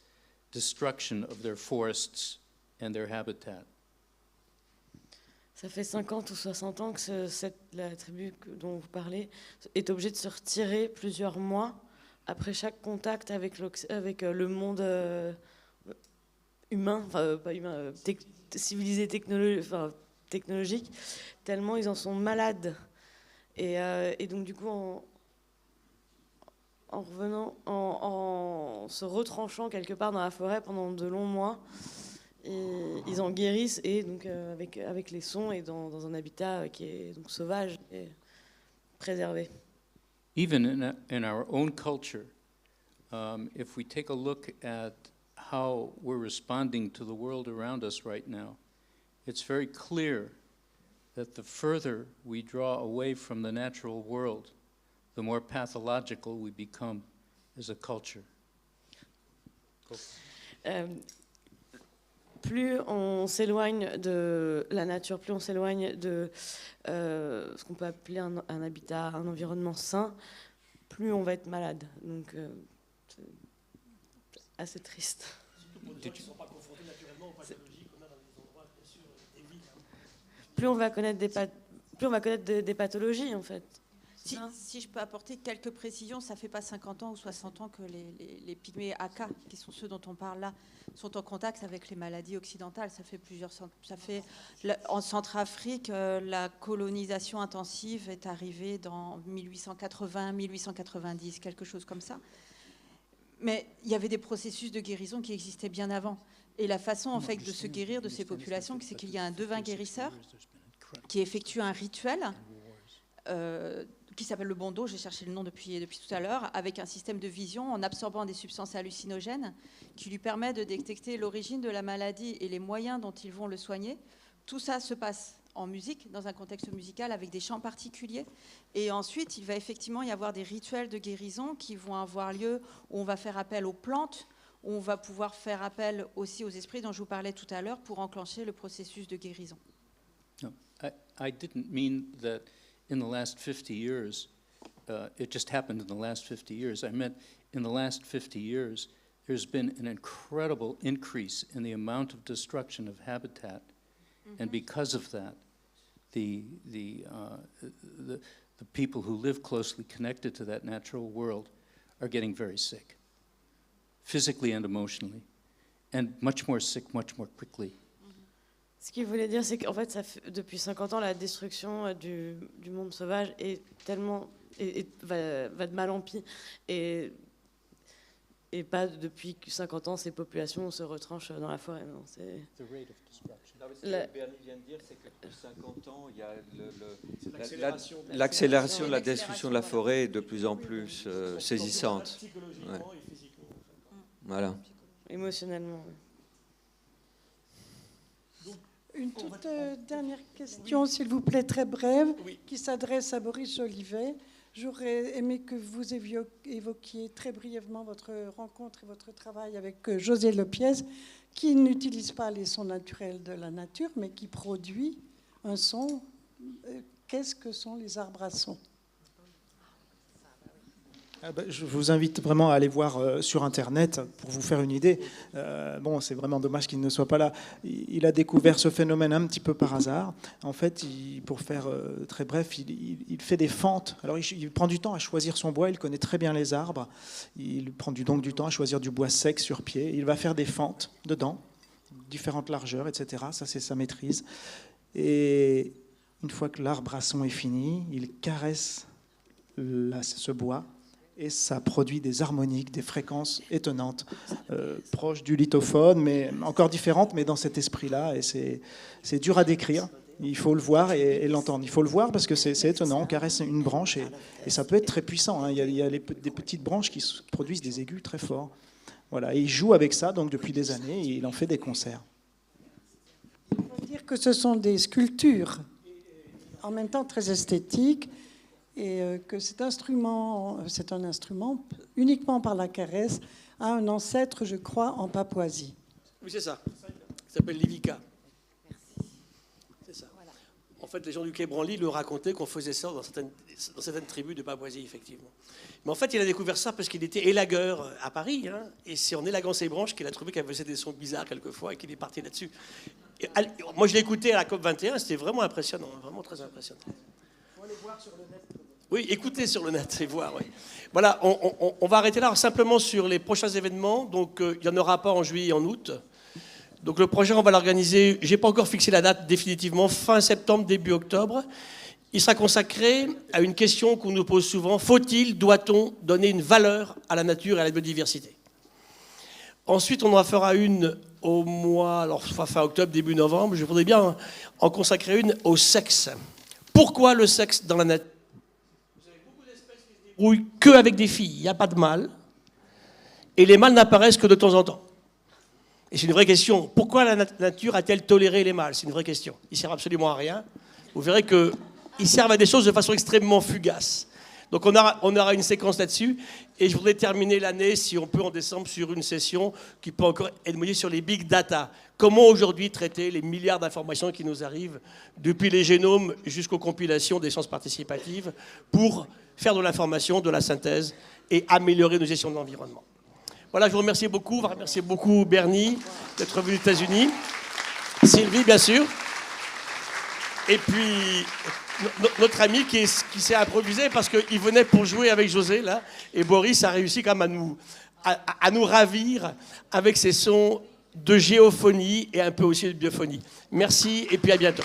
destruction of their forests and their habitat. Ça fait 50 ou 60 ans que la tribu dont vous parlez est obligée de se retirer plusieurs mois après chaque contact avec le monde humain, enfin pas humain, civilisé, technologique, tellement ils en sont malades. Et donc du coup, en revenant, en se retranchant quelque part dans la forêt pendant de longs mois, ils en guérissent, et donc avec les sons et dans un habitat qui est donc sauvage et préservé. Even in our own culture, if we take a look at how we're responding to the world around us right now, it's very clear that the further we draw away from the natural world, the more pathological we become as a culture. Plus on s'éloigne de la nature, plus on s'éloigne de ce qu'on peut appeler un habitat, un environnement sain, plus on va être malade. Donc, c'est assez triste. Plus on va connaître des pathologies, en fait. Si je peux apporter quelques précisions, ça ne fait pas 50 ans ou 60 ans que les pygmées Aka, qui sont ceux dont on parle là, sont en contact avec les maladies occidentales. En Centrafrique, la colonisation intensive est arrivée dans 1880-1890, quelque chose comme ça. Mais il y avait des processus de guérison qui existaient bien avant. Et la façon en fait de se guérir de ces populations, c'est qu'il y a un devin guérisseur qui effectue un rituel qui s'appelle le bondo, j'ai cherché le nom depuis tout à l'heure, avec un système de vision en absorbant des substances hallucinogènes qui lui permet de détecter l'origine de la maladie et les moyens dont ils vont le soigner. Tout ça se passe en musique, dans un contexte musical avec des chants particuliers. Et ensuite, il va effectivement y avoir des rituels de guérison qui vont avoir lieu où on va faire appel aux plantes, où on va pouvoir faire appel aussi aux esprits dont je vous parlais tout à l'heure pour enclencher le processus de guérison. No, I didn't mean that in the last 50 years, it just happened in the last 50 years. I meant in the last 50 years, there's been an incredible increase in the amount of destruction of habitat. Mm-hmm. And because of that, the people who live closely connected to that natural world are getting very sick, physically and emotionally, and much more sick, much more quickly. Ce qu'il voulait dire, c'est qu'en fait, depuis 50 ans, la destruction du monde sauvage est tellement va de mal en pis, et et pas depuis 50 ans, ces populations se retranchent dans la forêt. Non, c'est... Ce que Bernie vient de dire, c'est que depuis 50 ans, il y a l'accélération de la destruction de la forêt est de plus en plus saisissante. Ouais. Voilà. Émotionnellement. Une toute dernière question, s'il vous plaît, très brève, qui s'adresse à Boris Jolivet. J'aurais aimé que vous évoquiez très brièvement votre rencontre et votre travail avec José Lepiez, qui n'utilise pas les sons naturels de la nature, mais qui produit un son. Qu'est-ce que sont les arbres à son ? Je vous invite vraiment à aller voir sur Internet pour vous faire une idée. Bon, c'est vraiment dommage qu'il ne soit pas là. Il a découvert ce phénomène un petit peu par hasard. En fait, pour faire très bref, il fait des fentes. Alors, il prend du temps à choisir son bois. Il connaît très bien les arbres. Il prend donc du temps à choisir du bois sec sur pied. Il va faire des fentes dedans, différentes largeurs, etc. Ça, c'est sa maîtrise. Et une fois que l'arbre à son est fini, il caresse ce bois. Et ça produit des harmoniques, des fréquences étonnantes, proches du lithophone, mais encore différentes, mais dans cet esprit-là. Et c'est dur à décrire. Il faut le voir et l'entendre. Il faut le voir parce que c'est étonnant. On caresse une branche et ça peut être très puissant. Hein. Il y a des petites branches qui produisent des aigus très forts. Voilà. Et il joue avec ça donc depuis des années. Et il en fait des concerts. On peut dire que ce sont des sculptures, en même temps très esthétiques. Et que cet instrument, c'est un instrument uniquement par la caresse, a un ancêtre, je crois, en Papouasie. Oui, c'est ça. Il s'appelle l'Ivika. C'est ça. Voilà. En fait, les gens du Quai Branly le racontaient qu'on faisait ça dans certaines tribus de Papouasie, effectivement. Mais en fait, il a découvert ça parce qu'il était élagueur à Paris. Hein, et c'est en élaguant ses branches qu'il a trouvé qu'elle faisait des sons bizarres quelquefois et qu'il est parti là-dessus. Et, moi, je l'ai écouté à la COP21, c'était vraiment impressionnant, vraiment très impressionnant. On va aller voir sur le net. Oui, écoutez sur le net et voir. Oui. Voilà, on va arrêter là. Alors, simplement sur les prochains événements. Donc, il n'y en aura pas en juillet et en août. Donc, le projet, on va l'organiser. Je n'ai pas encore fixé la date définitivement. Fin septembre, début octobre. Il sera consacré à une question qu'on nous pose souvent. Faut-il, doit-on donner une valeur à la nature et à la biodiversité ? Ensuite, on en fera une au mois, alors soit fin octobre, début novembre. Je voudrais bien en consacrer une au sexe. Pourquoi le sexe dans la nature ? Que avec des filles, il n'y a pas de mâles, et les mâles n'apparaissent que de temps en temps. Et c'est une vraie question. Pourquoi la nature a-t-elle toléré les mâles ? C'est une vraie question. Ils ne servent absolument à rien. Vous verrez qu'ils servent à des choses de façon extrêmement fugace. Donc on aura une séquence là-dessus, et je voudrais terminer l'année, si on peut, en décembre, sur une session qui peut encore être menée sur les big data. Comment aujourd'hui traiter les milliards d'informations qui nous arrivent, depuis les génomes jusqu'aux compilations des sciences participatives, pour faire de l'information, de la synthèse et améliorer nos gestions de l'environnement. Voilà, je vous remercie beaucoup. Je vous remercie beaucoup Bernie d'être venu aux États-Unis. Sylvie, bien sûr. Et puis notre ami qui s'est improvisé parce qu'il venait pour jouer avec José, là. Et Boris a réussi quand même à nous ravir avec ses sons de géophonie et un peu aussi de biophonie. Merci et puis à bientôt.